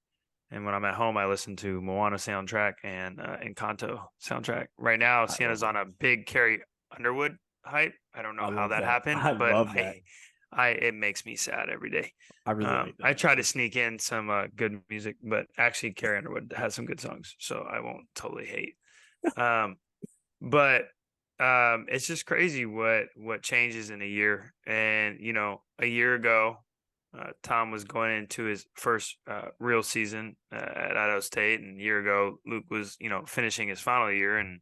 And when I'm at home, I listen to Moana soundtrack and Encanto soundtrack. Right now, Sienna's on a big Carrie Underwood hype. I don't know I how love that that. happened, I but love that. it makes me sad every day. I really like that. I try to sneak in some good music, but actually Carrie Underwood has some good songs, so I won't totally hate. But it's just crazy what changes in a year. And a year ago, Tom was going into his first real season at Idaho State, and a year ago Luke was finishing his final year, and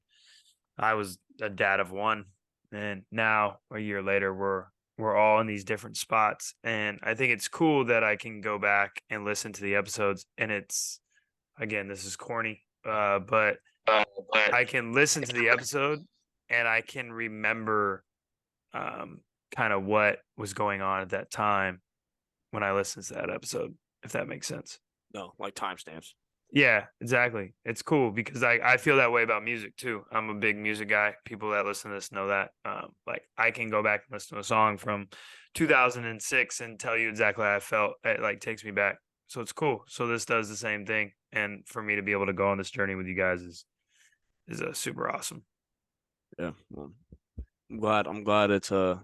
I was a dad of one. And now a year later, we're all in these different spots, and I think it's cool that I can go back and listen to the episodes. And it's, again, this is corny, but I can listen to the episode and I can remember kind of what was going on at that time when I listened to that episode, if that makes sense. No, like timestamps. Yeah, exactly. It's cool because I feel that way about music too. I'm a big music guy. People that listen to this know that. Like, I can go back and listen to a song from 2006 and tell you exactly how I felt. It like takes me back. So it's cool. So this does the same thing. And for me to be able to go on this journey with you guys is super awesome. Yeah. Well, I'm glad it's I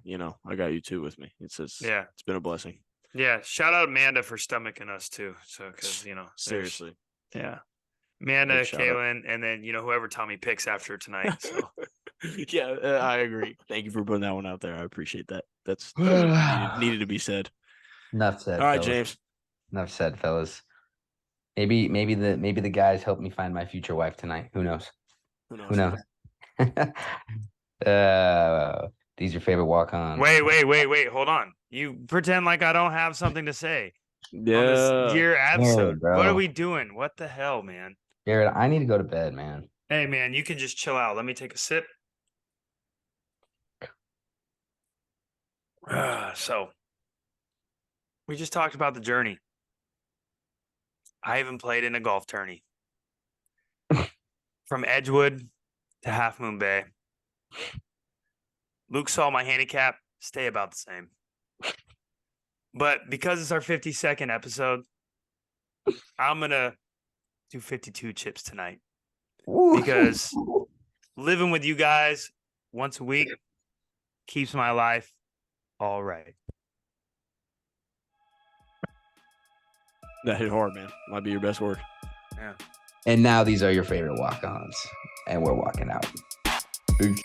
got you two with me. It's been a blessing. Yeah. Shout out Amanda for stomaching us too. So because Seriously. Yeah. Amanda, Big shout out. Kaylin, and then whoever Tommy picks after tonight. So Yeah, I agree. Thank you for putting that one out there. I appreciate that. That's needed to be said. Enough said. All right, fellas. James. Enough said, fellas. Maybe the guys help me find my future wife tonight. Who knows? Who knows? These your favorite walk-ons. Wait. Hold on. You pretend like I don't have something to say. On this year episode. bro. What are we doing? What the hell, man? Jared, I need to go to bed, man. Hey, man, you can just chill out. Let me take a sip. So, we just talked about the journey. I even played in a golf tourney. From Edgewood to Half Moon Bay. Luke saw my handicap stay about the same. But because it's our 52nd episode, I'm going to do 52 chips tonight. Because living with you guys once a week keeps my life all right. That hit hard, man. Might be your best word. Yeah. And now these are your favorite walk-ons. And we're walking out. Peace.